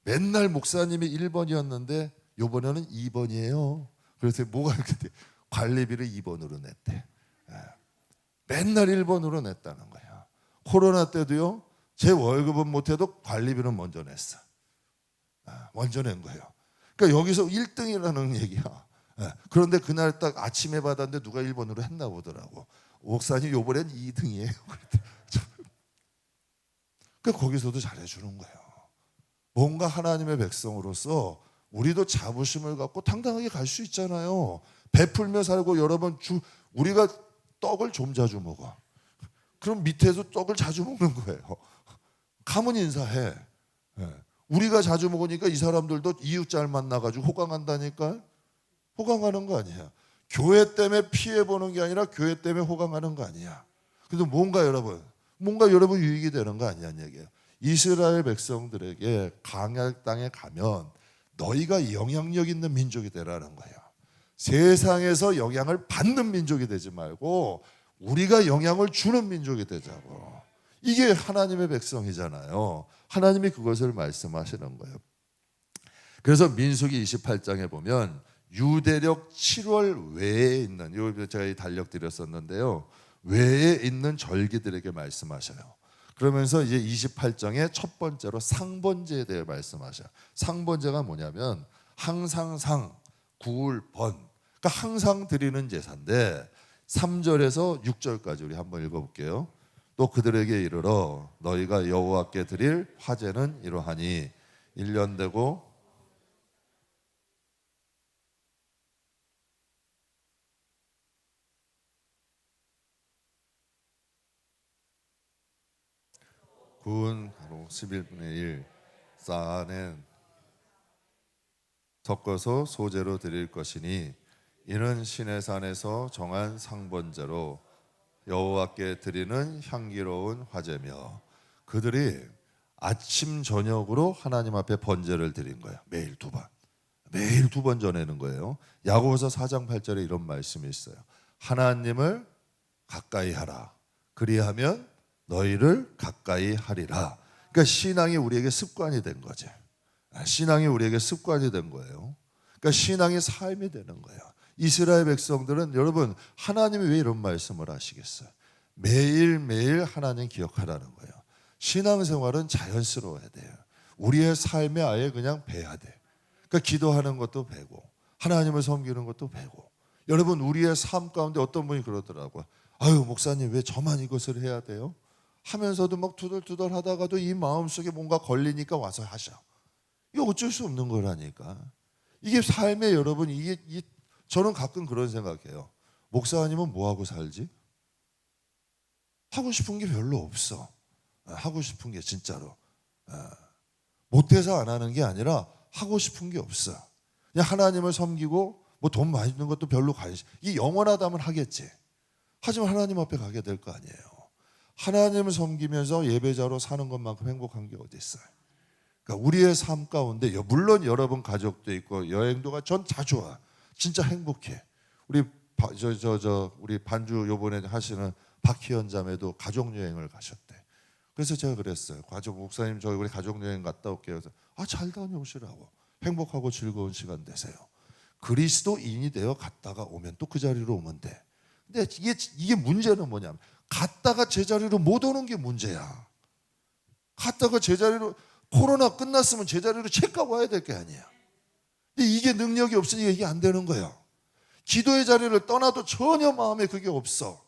맨날 목사님이 1번이었는데 요번에는 2번이에요. 그래서 뭐가 이렇게 돼? 관리비를 2번으로 냈대. 맨날 1번으로 냈다는 거야. 코로나 때도요. 제 월급은 못해도 관리비는 먼저 냈어. 먼저 낸 거예요. 그러니까 여기서 1등이라는 얘기야. 그런데 그날 딱 아침에 받았는데 누가 1번으로 했나 보더라고. 목사님 요번엔 2등이에요. 그러니까 거기서도 잘해주는 거예요. 뭔가 하나님의 백성으로서 우리도 자부심을 갖고 당당하게 갈 수 있잖아요. 베풀며 살고 여러분 우리가 떡을 좀 자주 먹어. 그럼 밑에서 떡을 자주 먹는 거예요. 가면 인사해. 우리가 자주 먹으니까 이 사람들도 이웃 잘 만나가지고 호강한다니까. 호강하는 거 아니야. 교회 때문에 피해 보는 게 아니라 교회 때문에 호강하는 거 아니야. 근데 뭔가 여러분 유익이 되는 거 아니냐는 얘기예요. 이스라엘 백성들에게 강할 땅에 가면 너희가 영향력 있는 민족이 되라는 거예요. 세상에서 영향을 받는 민족이 되지 말고 우리가 영향을 주는 민족이 되자고. 이게 하나님의 백성이잖아요. 하나님이 그것을 말씀하시는 거예요. 그래서 민수기 28장에 보면 유대력 7월 외에 있는, 이거 제가 달력 드렸었는데요, 외에 있는 절기들에게 말씀하셔요. 그러면서 이제 28장에 첫 번째로 상번제에 대해 말씀하셔요. 상번제가 뭐냐면 항상상, 구울번, 그러니까 항상 드리는 제사인데 3절에서 6절까지 우리 한번 읽어볼게요. 또 그들에게 이르러 너희가 여호와께 드릴 화제는 이러하니 1년 되고 구운 가루 11분의 1 쌓아낸 섞어서 소제로 드릴 것이니 이는 신의 산에서 정한 상번제로 여호와께 드리는 향기로운 화제며. 그들이 아침 저녁으로 하나님 앞에 번제를 드린 거예요. 매일 두 번. 매일 두 번 전하는 거예요. 야고보서 4장 8절에 이런 말씀이 있어요. 하나님을 가까이 하라. 그리하면 너희를 가까이 하리라. 그러니까 신앙이 우리에게 습관이 된 거죠. 신앙이 우리에게 습관이 된 거예요. 그러니까 신앙이 삶이 되는 거예요. 이스라엘 백성들은 여러분 하나님이 왜 이런 말씀을 하시겠어요? 매일매일 하나님 기억하라는 거예요. 신앙생활은 자연스러워야 돼요. 우리의 삶에 아예 그냥 배야 돼. 그러니까 기도하는 것도 배고 하나님을 섬기는 것도 배고. 여러분 우리의 삶 가운데 어떤 분이 그러더라고요. 아유 목사님 왜 저만 이것을 해야 돼요? 하면서도 막 투덜투덜 하다가도 이 마음속에 뭔가 걸리니까 와서 하셔. 이게 어쩔 수 없는 거라니까. 이게 삶에 여러분 저는 가끔 그런 생각해요. 목사님은 뭐 하고 살지? 하고 싶은 게 별로 없어. 하고 싶은 게 진짜로 못해서 안 하는 게 아니라 하고 싶은 게 없어. 그냥 하나님을 섬기고 뭐 돈 많이 드는 것도 별로 관심. 이 영원하다면 하겠지. 하지만 하나님 앞에 가게 될 거 아니에요. 하나님을 섬기면서 예배자로 사는 것만큼 행복한 게 어디 있어요? 그러니까 우리의 삶 가운데 물론 여러분 가족도 있고 여행도가 전 다 좋아. 진짜 행복해. 우리 우리 반주 요번에 하시는 박희연 자매도 가족 여행을 가셨대. 그래서 제가 그랬어요. 가족 목사님 저희 우리 가족 여행 갔다 올게요. 그래서 잘 다녀오시라고. 행복하고 즐거운 시간 되세요. 그리스도인이 되어 갔다가 오면 또 그 자리로 오면 돼. 근데 이게 문제는 뭐냐면 갔다가 제자리로 못 오는 게 문제야. 갔다가 제자리로 코로나 끝났으면 제자리로 책가고 와야 될 게 아니야. 근데 이게 능력이 없으니까 이게 안 되는 거예요. 기도의 자리를 떠나도 전혀 마음에 그게 없어.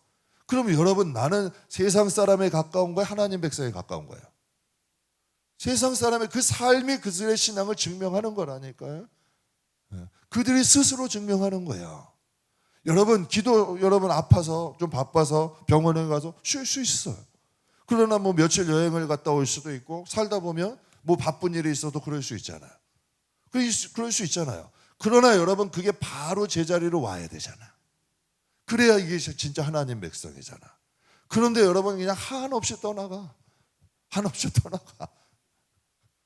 그러면 여러분 나는 세상 사람에 가까운 거야? 하나님 백성에 가까운 거예요? 세상 사람의 그 삶이 그들의 신앙을 증명하는 거라니까요. 그들이 스스로 증명하는 거예요. 여러분 아파서 좀 바빠서 병원에 가서 쉴 수 있어요. 그러나 뭐 며칠 여행을 갔다 올 수도 있고 살다 보면 뭐 바쁜 일이 있어도 그럴 수 있잖아요. 그럴 수 있잖아요. 그러나 여러분 그게 바로 제자리로 와야 되잖아. 그래야 이게 진짜 하나님 백성이잖아. 그런데 여러분 그냥 한없이 떠나가. 한없이 떠나가.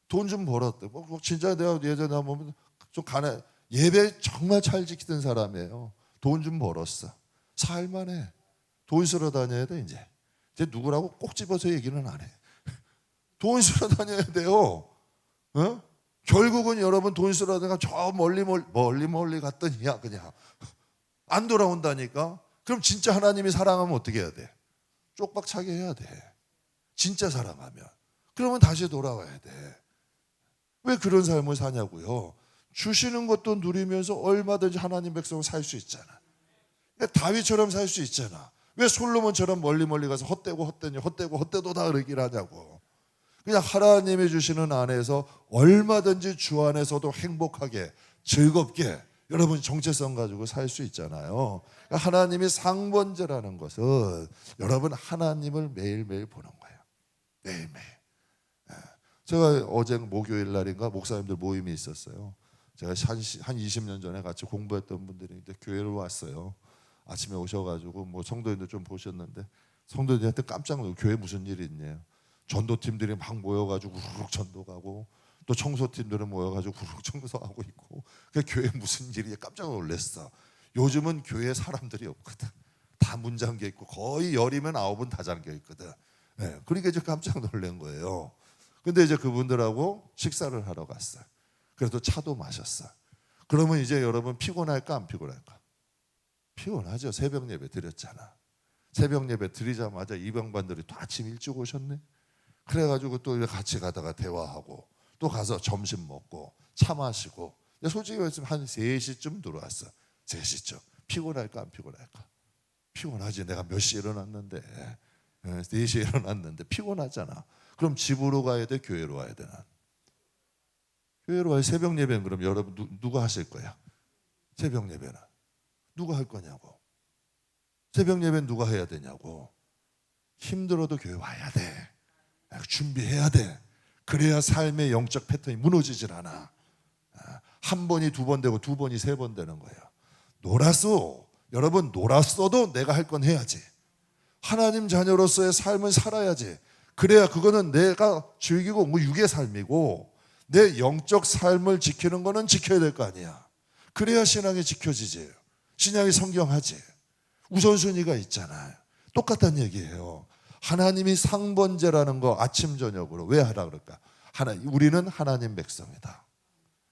돈 좀 벌었대. 뭐 진짜 내가 예전에 보면 좀 가네. 예배 정말 잘 지키던 사람이에요. 돈 좀 벌었어. 살만해. 돈 쓰러 다녀야 돼 이제. 이제 누구라고 꼭 집어서 얘기는 안 해. 돈 쓰러 다녀야 돼요. 어? 결국은 여러분 돈 쓰러 다니까 저 멀리 갔더니야 그냥 안 돌아온다니까. 그럼 진짜 하나님이 사랑하면 어떻게 해야 돼? 쪽박차게 해야 돼. 진짜 사랑하면. 그러면 다시 돌아와야 돼. 왜 그런 삶을 사냐고요. 주시는 것도 누리면서 얼마든지 하나님 백성을 살 수 있잖아. 다윗처럼 살 수 있잖아. 왜 솔로몬처럼 멀리 가서 헛되도다 그러기를 하냐고. 그냥 하나님이 주시는 안에서 얼마든지 주 안에서도 행복하게 즐겁게 여러분 정체성 가지고 살 수 있잖아요. 그러니까 하나님이 상번제라는 것은 여러분 하나님을 매일매일 보는 거예요. 매일매일. 제가 어제 목요일 날인가 목사님들 모임이 있었어요. 제가 한 20년 전에 같이 공부했던 분들이 이제 교회로 왔어요. 아침에 오셔가지고 뭐 성도님들 좀 보셨는데 성도들한테 깜짝 놀고 교회 무슨 일이 있냐. 전도팀들이 막 모여가지고 후루룩 전도 가고 또 청소팀들은 모여가지고 후루룩 청소하고 있고 그 교회 무슨 일이야 깜짝 놀랐어. 요즘은 교회 사람들이 없거든. 다 문 잠겨 있고 거의 10이면 9은 다 잠겨 있거든. 네, 그러니까 이제 깜짝 놀란 거예요. 근데 이제 그분들하고 식사를 하러 갔어요. 그래도 차도 마셨어요. 그러면 이제 여러분 피곤할까 안 피곤할까? 피곤하죠. 새벽 예배 드렸잖아. 새벽 예배 드리자마자 이방반들이 또 아침 일찍 오셨네. 그래가지고 또 같이 가다가 대화하고 또 가서 점심 먹고 차 마시고 솔직히 말해서 한 3시쯤 들어왔어. 3시쯤. 피곤할까 안 피곤할까? 피곤하지. 내가 몇 시에 일어났는데 4시에 일어났는데 피곤하잖아. 그럼 집으로 가야 돼? 교회로 와야 돼? 난 교회로 와야. 새벽 예배는 그럼 여러분 누가 하실 거야? 새벽 예배는 누가 할 거냐고. 새벽 예배는 누가 해야 되냐고. 힘들어도 교회 와야 돼. 준비해야 돼. 그래야 삶의 영적 패턴이 무너지질 않아. 한 번이 2번 되고 2번이 3번 되는 거예요. 놀았어. 여러분 놀았어도 내가 할 건 해야지. 하나님 자녀로서의 삶을 살아야지. 그래야 그거는 내가 즐기고 뭐 육의 삶이고 내 영적 삶을 지키는 거는 지켜야 될 거 아니야. 그래야 신앙이 지켜지지. 신앙이 성경하지. 우선순위가 있잖아요. 똑같은 얘기예요. 하나님이 상번제라는 거 아침 저녁으로 왜 하라 그럴까? 우리는 하나님 백성이다.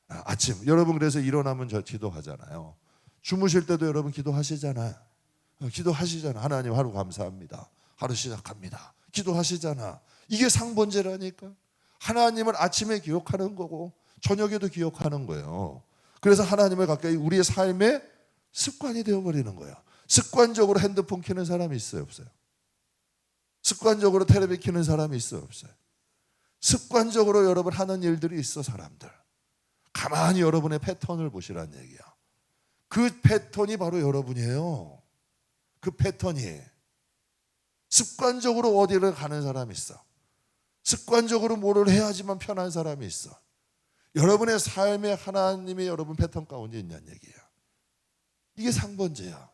아침 여러분 그래서 일어나면 저 기도하잖아요. 주무실 때도 여러분 기도하시잖아요. 기도하시잖아. 하나님 하루 감사합니다. 하루 시작합니다. 기도하시잖아. 이게 상번제라니까. 하나님을 아침에 기억하는 거고 저녁에도 기억하는 거예요. 그래서 하나님을 가까이 우리의 삶의 습관이 되어버리는 거예요. 습관적으로 핸드폰 켜는 사람이 있어요 없어요? 습관적으로 텔레비 켜는 사람이 있어요 없어요? 습관적으로 여러분 하는 일들이 있어 사람들. 가만히 여러분의 패턴을 보시라는 얘기야. 그 패턴이 바로 여러분이에요. 그 패턴이. 습관적으로 어디를 가는 사람이 있어. 습관적으로 뭐를 해야지만 편한 사람이 있어. 여러분의 삶에 하나님이 여러분 패턴 가운데 있냐는 얘기야. 이게 상번제야.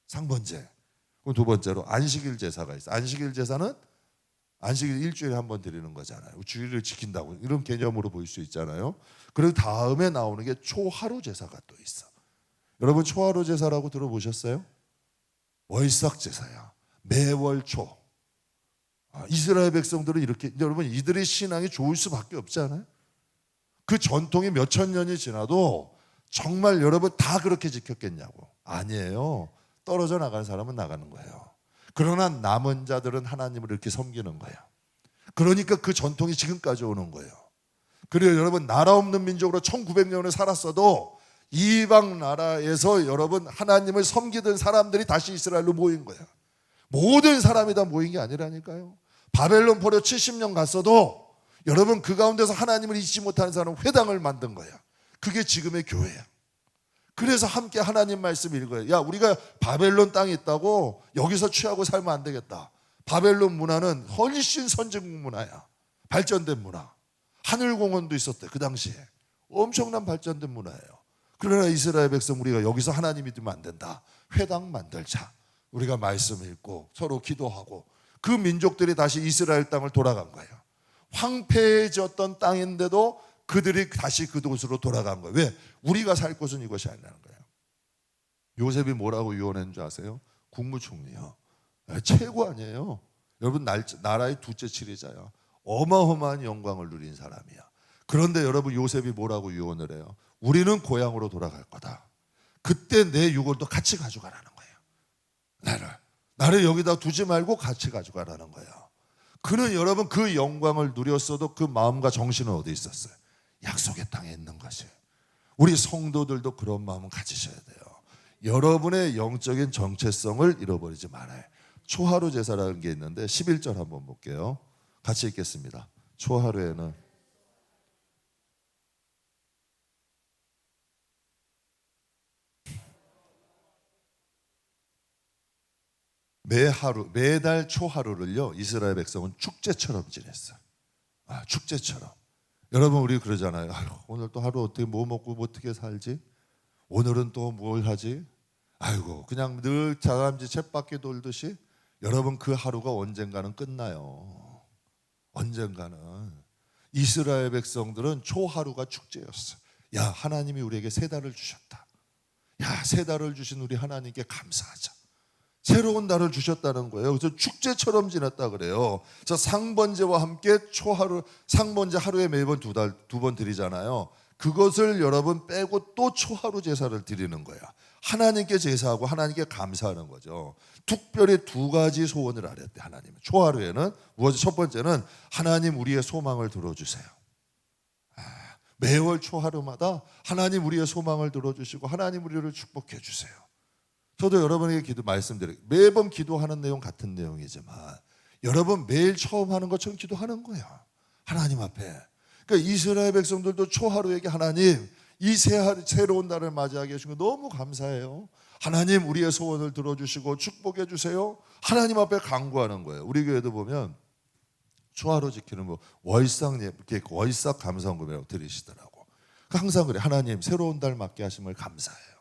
상번제. 그럼 2번째로 안식일 제사가 있어. 안식일 제사는 안식일 일주일에 한 번 드리는 거잖아요. 주일을 지킨다고 이런 개념으로 볼 수 있잖아요. 그리고 다음에 나오는 게 초하루 제사가 또 있어. 여러분 초하루 제사라고 들어보셨어요? 월삭 제사야. 매월 초. 이스라엘 백성들은 이렇게 여러분 이들의 신앙이 좋을 수밖에 없지 않아요? 그 전통이 몇천 년이 지나도 정말 여러분 다 그렇게 지켰겠냐고. 아니에요. 떨어져 나가는 사람은 나가는 거예요. 그러나 남은 자들은 하나님을 이렇게 섬기는 거예요. 그러니까 그 전통이 지금까지 오는 거예요. 그래요 여러분 나라 없는 민족으로 1900년을 살았어도 이방 나라에서 여러분 하나님을 섬기던 사람들이 다시 이스라엘로 모인 거예요. 모든 사람이 다 모인 게 아니라니까요. 바벨론 포로 70년 갔어도 여러분 그 가운데서 하나님을 잊지 못하는 사람은 회당을 만든 거예요. 그게 지금의 교회야. 그래서 함께 하나님 말씀 읽어요. 야 우리가 바벨론 땅에 있다고 여기서 취하고 살면 안 되겠다. 바벨론 문화는 훨씬 선진국 문화야. 발전된 문화. 하늘공원도 있었대 그 당시에. 엄청난 발전된 문화예요. 그러나 이스라엘 백성 우리가 여기서 하나님 믿으면 안 된다. 회당 만들자. 우리가 말씀 읽고 서로 기도하고 그 민족들이 다시 이스라엘 땅을 돌아간 거예요. 황폐해졌던 땅인데도 그들이 다시 그곳으로 돌아간 거예요. 왜? 우리가 살 곳은 이것이 아니라는 거예요. 요셉이 뭐라고 유언한 줄 아세요? 국무총리요. 최고 아니에요. 여러분 나라의 둘째 지리자야. 어마어마한 영광을 누린 사람이야. 그런데 여러분 요셉이 뭐라고 유언을 해요? 우리는 고향으로 돌아갈 거다. 그때 내 유골도 같이 가져가라는 거예요. 나를 여기다 두지 말고 같이 가져가라는 거예요. 그는 여러분 그 영광을 누렸어도 그 마음과 정신은 어디 있었어요? 약속의 땅에 있는 것이. 우리 성도들도 그런 마음을 가지셔야 돼요. 여러분의 영적인 정체성을 잃어버리지 말아요. 초하루 제사라는 게 있는데 11절 한번 볼게요. 같이 읽겠습니다. 초하루에는 매달 초하루를요 이스라엘 백성은 축제처럼 지냈어요. 축제처럼. 여러분 우리 그러잖아요. 아유, 오늘 또 하루 어떻게 뭐 먹고 뭐 어떻게 살지? 오늘은 또 뭘 하지? 아이고 그냥 늘 다람쥐 쳇바퀴 돌듯이 여러분 그 하루가 언젠가는 끝나요. 언젠가는. 이스라엘 백성들은 초하루가 축제였어. 야 하나님이 우리에게 세 달을 주셨다. 야 세 달을 주신 우리 하나님께 감사하자. 새로운 날을 주셨다는 거예요. 그래서 축제처럼 지났다 그래요. 저 상번제와 함께 초하루, 상번제 하루에 매번 두 번 드리잖아요. 그것을 여러분 빼고 또 초하루 제사를 드리는 거야. 하나님께 제사하고 하나님께 감사하는 거죠. 특별히 두 가지 소원을 하랬대 하나님은. 초하루에는 첫 번째는 하나님 우리의 소망을 들어주세요. 매월 초하루마다 하나님 우리의 소망을 들어주시고 하나님 우리를 축복해 주세요. 저도 여러분에게 말씀드려요. 매번 기도하는 내용 같은 내용이지만 여러분 매일 처음 하는 것처럼 기도하는 거야. 하나님 앞에. 그러니까 이스라엘 백성들도 초하루에게 하나님 이 새로운 날을 맞이하게 해주신 거 너무 감사해요. 하나님 우리의 소원을 들어주시고 축복해 주세요. 하나님 앞에 간구하는 거예요. 우리 교회도 보면 초하루 지키는 뭐 월삭 이렇게 월삭 감사헌금이라고 들으시더라고. 항상 그래. 하나님 새로운 달 맞게 하심을 감사해요.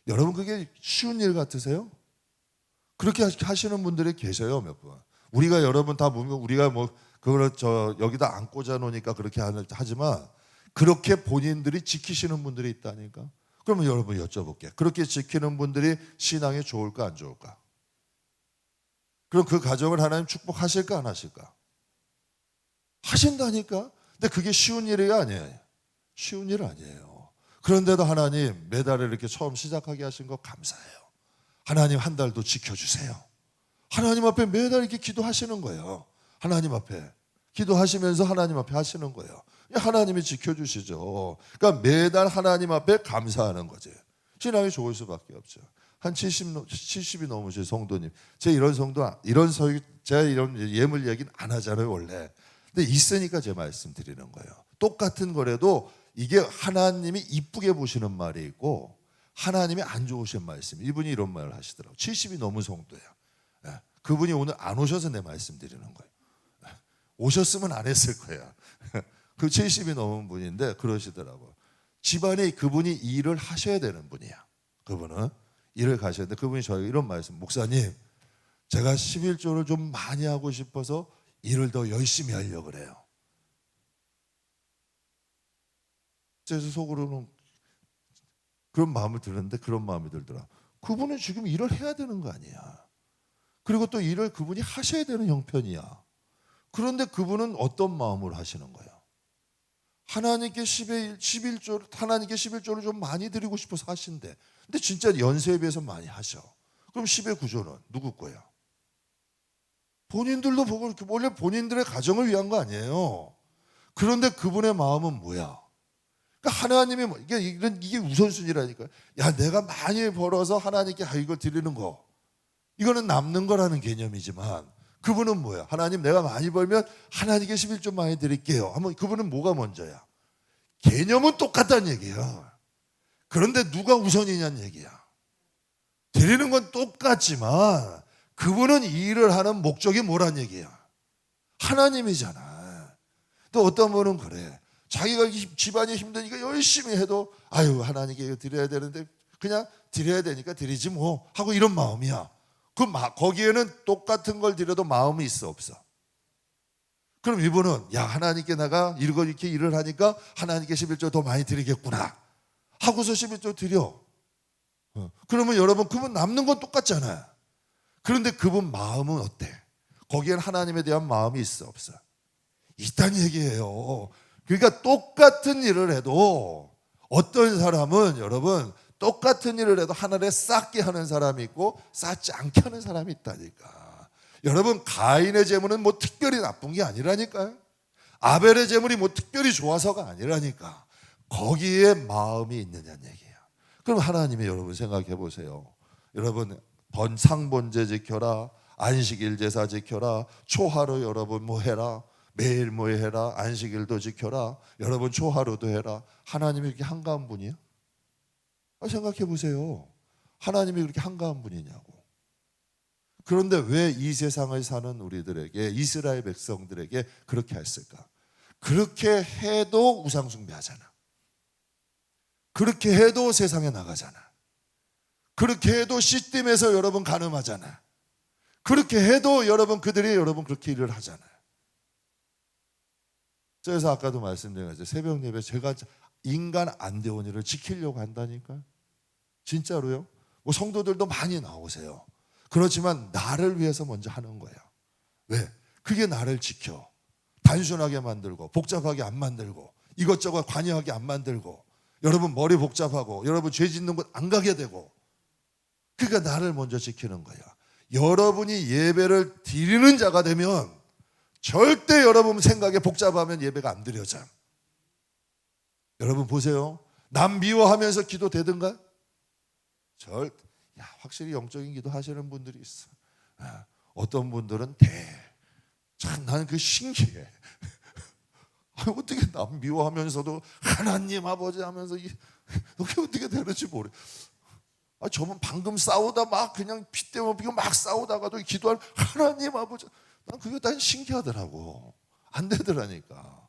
여러분 그게 쉬운 일 같으세요? 그렇게 하시는 분들이 계셔요 몇 분. 우리가 여러분 다 보면 우리가 뭐 그걸 여기다 안 꽂아 놓으니까 그렇게 하지만 그렇게 본인들이 지키시는 분들이 있다니까. 그러면 여러분 여쭤볼게요. 그렇게 지키는 분들이 신앙이 좋을까 안 좋을까? 그럼 그 가정을 하나님 축복하실까 안 하실까? 하신다니까. 근데 그게 쉬운 일이 아니에요. 쉬운 일 아니에요. 그런데도 하나님 매달을 이렇게 처음 시작하게 하신 거 감사해요. 하나님 한 달도 지켜주세요. 하나님 앞에 매달 이렇게 기도하시는 거예요. 하나님 앞에 기도하시면서 하나님 앞에 하시는 거예요. 하나님이 지켜주시죠. 그러니까 매달 하나님 앞에 감사하는 거지. 신앙이 좋을 수밖에 없죠. 한 70이 넘으신 성도님, 제가 이런 예물 얘기는 안 하잖아요 원래. 근데 있으니까 제 말씀 드리는 거예요. 똑같은 거라도 이게 하나님이 이쁘게 보시는 말이 있고 하나님이 안 좋으신 말씀. 이분이 이런 말을 하시더라고요. 70이 넘은 성도예요. 그분이 오늘 안 오셔서 내 말씀 드리는 거예요. 오셨으면 안 했을 거야. 그 70이 넘은 분인데 그러시더라고요. 집안에 그분이 일을 하셔야 되는 분이야. 그분은 일을 가셔야 되는데 그분이 저에게 이런 말씀. 목사님 제가 11조를 좀 많이 하고 싶어서 일을 더 열심히 하려고 그래요. 그래서 속으로는 그런 마음을 드는데 그런 마음이 들더라. 그분은 지금 일을 해야 되는 거 아니야. 그리고 또 일을 그분이 하셔야 되는 형편이야. 그런데 그분은 어떤 마음으로 하시는 거예요? 하나님께 11조를 좀 많이 드리고 싶어서 하신대. 근데 진짜 연세에 비해서 많이 하셔. 그럼 10의 9조는 누구 거야? 본인들도 보고 원래 본인들의 가정을 위한 거 아니에요. 그런데 그분의 마음은 뭐야? 그러니까 하나님이 이게 우선순위라니까요. 야 내가 많이 벌어서 하나님께 이걸 드리는 거 이거는 남는 거라는 개념이지만 그분은 뭐야? 하나님 내가 많이 벌면 하나님께 11조 많이 드릴게요 하면 그분은 뭐가 먼저야? 개념은 똑같다는 얘기야. 그런데 누가 우선이냐는 얘기야. 드리는 건 똑같지만 그분은 일을 하는 목적이 뭐란 얘기야? 하나님이잖아. 또 어떤 분은 그래. 자기가 집안이 힘드니까 열심히 해도 아유 하나님께 이거 드려야 되는데 그냥 드려야 되니까 드리지 뭐 하고 이런 마음이야. 거기에는 똑같은 걸 드려도 마음이 있어 없어? 그럼 이분은 야 하나님께 내가 이렇게 일을 하니까 하나님께 11조 더 많이 드리겠구나 하고서 11조 드려. 그러면 여러분 그분 남는 건 똑같잖아요. 그런데 그분 마음은 어때? 거기엔 하나님에 대한 마음이 있어 없어? 있다는 얘기예요. 그러니까 똑같은 일을 해도 어떤 사람은 여러분 똑같은 일을 해도 하늘에 쌓게 하는 사람이 있고 쌓지 않게 하는 사람이 있다니까. 여러분 가인의 재물은 뭐 특별히 나쁜 게 아니라니까요. 아벨의 재물이 뭐 특별히 좋아서가 아니라니까. 거기에 마음이 있느냐는 얘기예요. 그럼 하나님이 여러분 생각해 보세요. 여러분 상번제 지켜라, 안식일 제사 지켜라, 초하루 여러분 뭐 해라, 매일 뭐 해라, 안식일도 지켜라, 여러분 초하루도 해라. 하나님이 이렇게 한가한 분이에요? 생각해 보세요. 하나님이 그렇게 한가한 분이냐고. 그런데 왜 이 세상을 사는 우리들에게, 이스라엘 백성들에게 그렇게 했을까? 그렇게 해도 우상 숭배하잖아. 그렇게 해도 세상에 나가잖아. 그렇게 해도 시스템에서 여러분 간음하잖아. 그렇게 해도 여러분 그들이 여러분 그렇게 일을 하잖아요. 그래서 아까도 말씀드린 거죠. 새벽 예배 제가 인간 안대원이를 지키려고 한다니까. 진짜로요. 뭐 성도들도 많이 나오세요. 그렇지만 나를 위해서 먼저 하는 거예요. 왜? 그게 나를 지켜. 단순하게 만들고 복잡하게 안 만들고 이것저것 관여하게 안 만들고 여러분 머리 복잡하고 여러분 죄 짓는 곳 안 가게 되고 그러니까 나를 먼저 지키는 거야. 여러분이 예배를 드리는 자가 되면 절대 여러분 생각에 복잡하면 예배가 안 드려져. 여러분 보세요. 남 미워하면서 기도 되든가? 확실히 영적인 기도 하시는 분들이 있어. 어떤 분들은 참 나는 그 신기해. 어떻게 남 미워하면서도 하나님 아버지 하면서 그게 어떻게 되는지 모르. 저분 방금 싸우다 막 그냥 피 때문에 막 싸우다가도 기도할 하나님 아버지. 난 그게 다 신기하더라고. 안 되더라니까.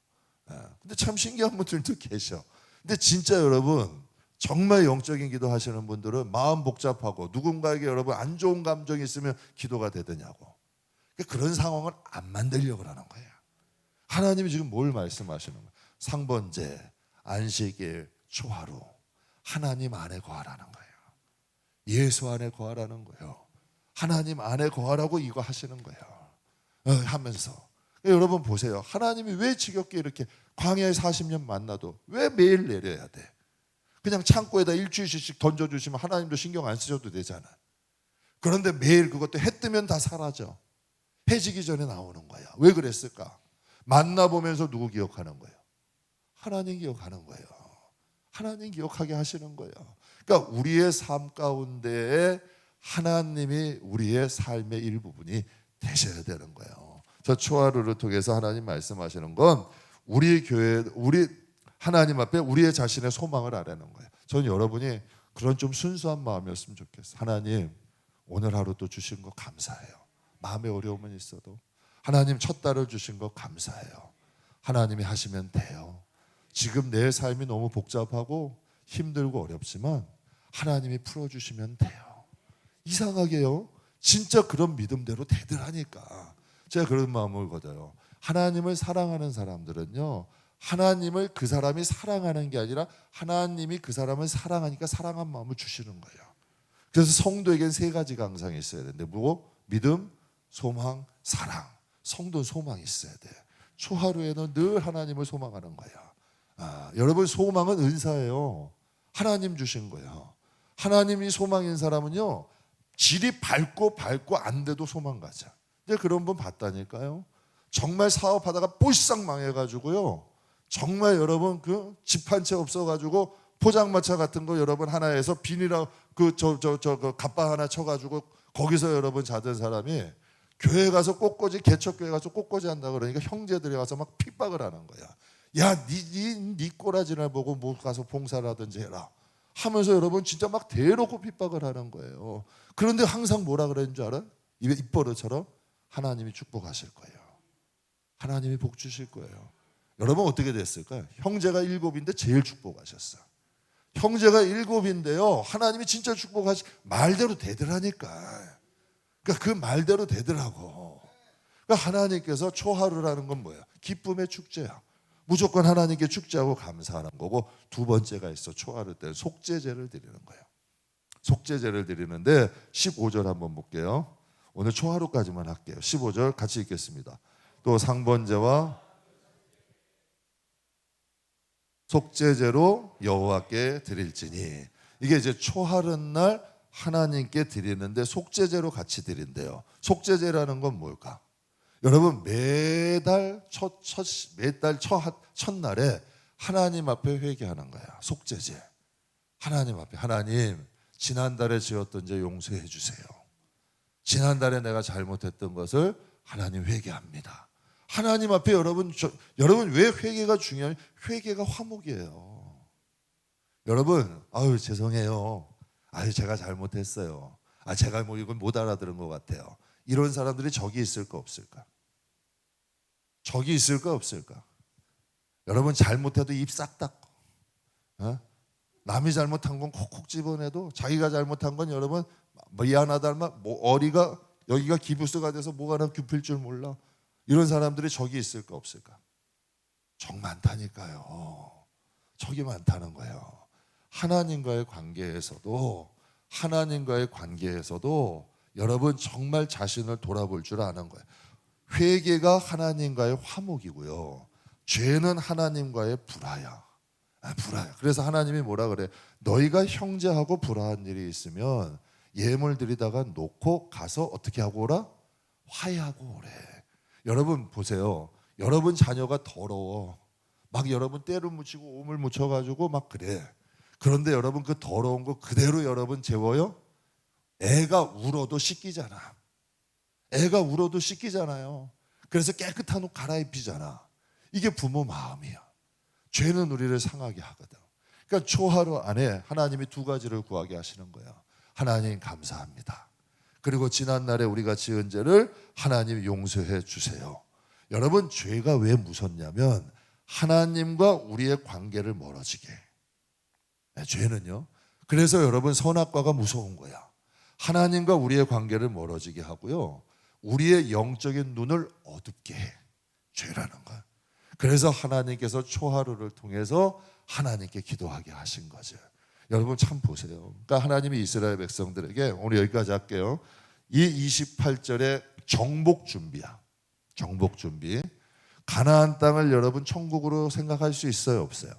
근데 참 신기한 분들도 계셔. 근데 진짜 여러분 정말 영적인 기도 하시는 분들은 마음 복잡하고 누군가에게 여러분 안 좋은 감정이 있으면 기도가 되더냐고. 그런 상황을 안 만들려고 하는 거예요. 하나님이 지금 뭘 말씀하시는 거예요? 상번제, 안식일, 초하루 하나님 안에 거하라는 거예요. 예수 안에 거하라는 거예요. 하나님 안에 거하라고 이거 하시는 거예요. 하면서 여러분 보세요. 하나님이 왜 지겹게 이렇게 광야에 40년 만나도 왜 매일 내려야 돼? 그냥 창고에다 일주일씩 던져주시면 하나님도 신경 안 쓰셔도 되잖아. 그런데 매일 그것도 해 뜨면 다 사라져. 해지기 전에 나오는 거야. 왜 그랬을까? 만나보면서 누구 기억하는 거예요? 하나님 기억하는 거예요. 하나님 기억하게 하시는 거예요. 그러니까 우리의 삶 가운데에 하나님이 우리의 삶의 일부분이 되셔야 되는 거예요. 저 초하루를 통해서 하나님 말씀하시는 건 우리 교회, 우리 하나님 앞에 우리의 자신의 소망을 아라는 거예요. 저는 여러분이 그런 좀 순수한 마음이었으면 좋겠어요. 하나님 오늘 하루 또 주신 거 감사해요. 마음에 어려움은 있어도 하나님 첫 달을 주신 거 감사해요. 하나님이 하시면 돼요. 지금 내 삶이 너무 복잡하고 힘들고 어렵지만 하나님이 풀어주시면 돼요. 이상하게요. 진짜 그런 믿음대로 되더라니까. 제가 그런 마음을 거둬요. 하나님을 사랑하는 사람들은요. 하나님을 그 사람이 사랑하는 게 아니라 하나님이 그 사람을 사랑하니까 사랑한 마음을 주시는 거예요. 그래서 성도에겐 세 가지 강상이 있어야 되는데 뭐? 믿음, 소망, 사랑. 성도는 소망이 있어야 돼. 초하루에는 늘 하나님을 소망하는 거야. 여러분 소망은 은사예요. 하나님 주신 거예요. 하나님이 소망인 사람은요. 질이 밝고 안 돼도 소망 가자. 근데 그런 분 봤다니까요. 정말 사업하다가 볼싹 망해가지고요. 정말 여러분 그 집 한 채 없어가지고 포장마차 같은 거 여러분 하나에서 비닐하고 그 갑바 하나 쳐가지고 거기서 여러분 자던 사람이 교회 가서 꽃꽂이 개척교회 가서 꽃꽂이 한다 그러니까 형제들이 가서 막 핍박을 하는 거야. 야, 네 꼬라지를 보고 뭐 가서 봉사를 하든지 해라. 하면서 여러분 진짜 막 대놓고 핍박을 하는 거예요. 그런데 항상 뭐라 그랬는 줄 알아? 입버릇처럼 하나님이 축복하실 거예요. 하나님이 복 주실 거예요. 여러분 어떻게 됐을까요? 형제가 7인데 제일 축복하셨어. 형제가 7인데요. 하나님이 진짜 축복하시 말대로 되더라니까. 그러니까 그 말대로 되더라고. 그러니까 하나님께서 초하루라는 건 뭐야? 기쁨의 축제야. 무조건 하나님께 축제하고 감사하는 거고 두 번째가 있어. 초하루 때 속죄제를 드리는 거예요. 속죄제를 드리는데 15절 한번 볼게요. 오늘 초하루까지만 할게요. 15절 같이 읽겠습니다. 또 상번제와 속죄제로 여호와께 드릴지니 이게 이제 초하룻날 하나님께 드리는데 속죄제로 같이 드린대요. 속죄제라는 건 뭘까? 여러분 매달 첫날에 하나님 앞에 회개하는 거야. 속죄제. 하나님 앞에 하나님 지난달에 지었던 죄 용서해 주세요. 지난달에 내가 잘못했던 것을 하나님 회개합니다. 하나님 앞에 여러분 왜 회개가 중요해요? 회개가 화목이에요. 여러분 아유 죄송해요. 아유 제가 잘못했어요. 제가 뭐 이건 못 알아들은 것 같아요. 이런 사람들이 적이 있을까 없을까? 적이 있을까 없을까? 여러분 잘못해도 입 싹 닫고, 남이 잘못한 건 콕콕 집어내도 자기가 잘못한 건 여러분 미안하다 말, 뭐 어리가 여기가 기부스가 돼서 뭐가 나 굽힐 줄 몰라. 이런 사람들이 저기 있을까 없을까? 정 많다니까요. 저기 많다는 거예요. 하나님과의 관계에서도 여러분 정말 자신을 돌아볼 줄 아는 거예요. 회개가 하나님과의 화목이고요. 죄는 하나님과의 불화야. 불화야. 그래서 하나님이 뭐라 그래? 너희가 형제하고 불화한 일이 있으면 예물 드리다가 놓고 가서 어떻게 하고 오라? 화해하고 오래. 여러분 보세요. 여러분 자녀가 더러워. 막 여러분 때를 묻히고 오물 묻혀가지고 막 그래. 그런데 여러분 그 더러운 거 그대로 여러분 재워요? 애가 울어도 씻기잖아. 애가 울어도 씻기잖아요. 그래서 깨끗한 옷 갈아입히잖아. 이게 부모 마음이야. 죄는 우리를 상하게 하거든. 그러니까 초하루 안에 하나님이 두 가지를 구하게 하시는 거야. 하나님 감사합니다. 그리고 지난날에 우리가 지은 죄를 하나님 용서해 주세요. 여러분 죄가 왜 무섭냐면 하나님과 우리의 관계를 멀어지게. 죄는요. 그래서 여러분 선악과가 무서운 거야. 하나님과 우리의 관계를 멀어지게 하고요. 우리의 영적인 눈을 어둡게 해. 죄라는 거야. 그래서 하나님께서 초하루를 통해서 하나님께 기도하게 하신 거죠. 여러분 참 보세요. 그러니까 하나님이 이스라엘 백성들에게 오늘 여기까지 할게요. 이 28절에 정복 준비야. 정복 준비. 가나안 땅을 여러분 천국으로 생각할 수 있어요, 없어요?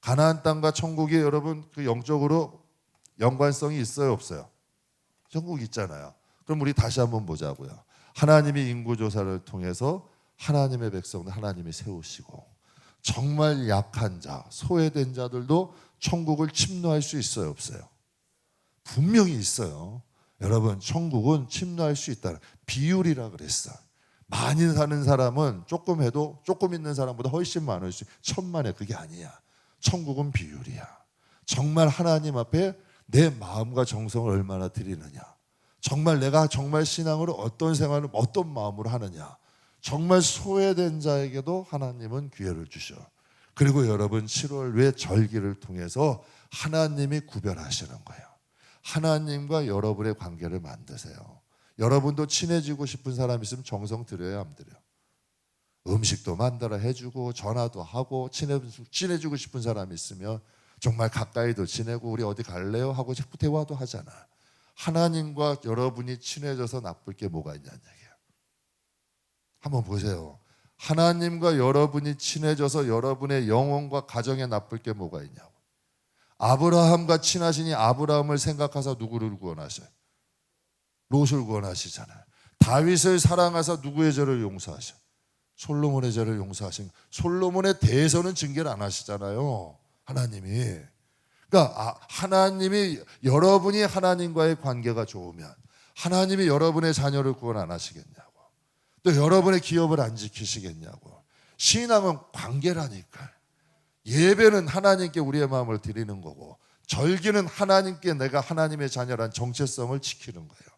가나안 땅과 천국이 여러분 그 영적으로 연관성이 있어요, 없어요? 천국 있잖아요. 그럼 우리 다시 한번 보자고요. 하나님이 인구조사를 통해서 하나님의 백성들 하나님이 세우시고 정말 약한 자, 소외된 자들도 천국을 침노할 수 있어요, 없어요? 분명히 있어요. 여러분 천국은 침노할 수 있다는 비율이라 그랬어. 많이 사는 사람은 조금 해도 조금 있는 사람보다 훨씬 많을 수 있어요. 천만에 그게 아니야. 천국은 비율이야. 정말 하나님 앞에 내 마음과 정성을 얼마나 드리느냐. 정말 내가 정말 신앙으로 어떤 생활을 어떤 마음으로 하느냐. 정말 소외된 자에게도 하나님은 기회를 주셔. 그리고 여러분 7월 외 절기를 통해서 하나님이 구별하시는 거예요. 하나님과 여러분의 관계를 만드세요. 여러분도 친해지고 싶은 사람 있으면 정성 들여야 안 들여? 음식도 만들어 해주고 전화도 하고 친해지고 싶은 사람 있으면 정말 가까이도 지내고 우리 어디 갈래요? 하고 자꾸 대화도 하잖아. 하나님과 여러분이 친해져서 나쁠 게 뭐가 있냐는 얘기예요. 한번 보세요. 하나님과 여러분이 친해져서 여러분의 영혼과 가정에 나쁠 게 뭐가 있냐고. 아브라함과 친하시니 아브라함을 생각하사 누구를 구원하셔요? 롯을 구원하시잖아요. 다윗을 사랑하사 누구의 죄를 용서하셔요? 솔로몬의 죄를 용서하신. 솔로몬에 대해서는 징계를 안 하시잖아요. 하나님이. 그러니까 하나님이 여러분이 하나님과의 관계가 좋으면 하나님이 여러분의 자녀를 구원 안 하시겠냐고. 또 여러분의 기업을 안 지키시겠냐고. 신앙은 관계라니까. 예배는 하나님께 우리의 마음을 드리는 거고 절기는 하나님께 내가 하나님의 자녀란 정체성을 지키는 거예요.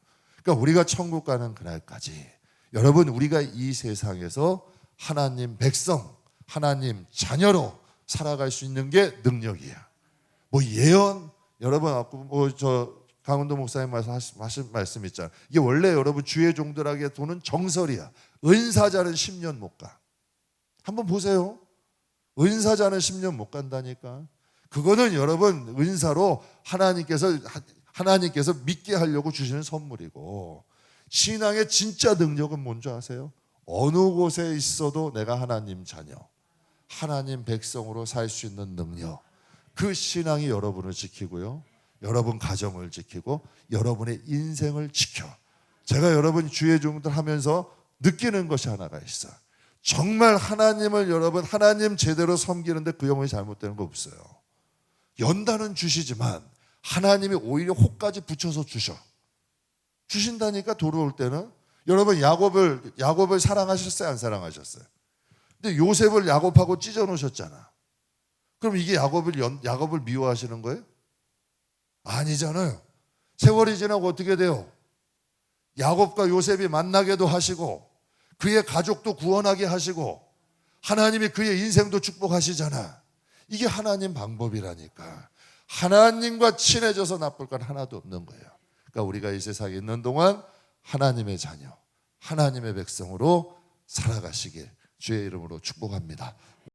그러니까 우리가 천국 가는 그날까지 여러분 우리가 이 세상에서 하나님 백성, 하나님 자녀로 살아갈 수 있는 게 능력이야. 뭐 예언 여러분 저 강원도 목사님 하신 말씀 있잖아요. 이게 원래 여러분 주의 종들에게 도는 정설이야. 은사자는 10년 못 가. 한번 보세요. 은사자는 10년 못 간다니까. 그거는 여러분 은사로 하나님께서 믿게 하려고 주시는 선물이고 신앙의 진짜 능력은 뭔지 아세요? 어느 곳에 있어도 내가 하나님 자녀, 하나님 백성으로 살 수 있는 능력. 그 신앙이 여러분을 지키고요. 여러분 가정을 지키고 여러분의 인생을 지켜. 제가 여러분 주의 종들 하면서 느끼는 것이 하나가 있어. 정말 하나님을 여러분 하나님 제대로 섬기는데 그 영혼이 잘못되는 거 없어요. 연단은 주시지만 하나님이 오히려 혹까지 붙여서 주신다니까. 돌아올 때는 여러분 야곱을 사랑하셨어요, 안 사랑하셨어요? 근데 요셉을 야곱하고 찢어 놓으셨잖아. 그럼 이게 야곱을 미워하시는 거예요? 아니잖아요. 세월이 지나고 어떻게 돼요? 야곱과 요셉이 만나게도 하시고 그의 가족도 구원하게 하시고 하나님이 그의 인생도 축복하시잖아. 이게 하나님 방법이라니까. 하나님과 친해져서 나쁠 건 하나도 없는 거예요. 그러니까 우리가 이 세상에 있는 동안 하나님의 자녀, 하나님의 백성으로 살아가시길 주의 이름으로 축복합니다.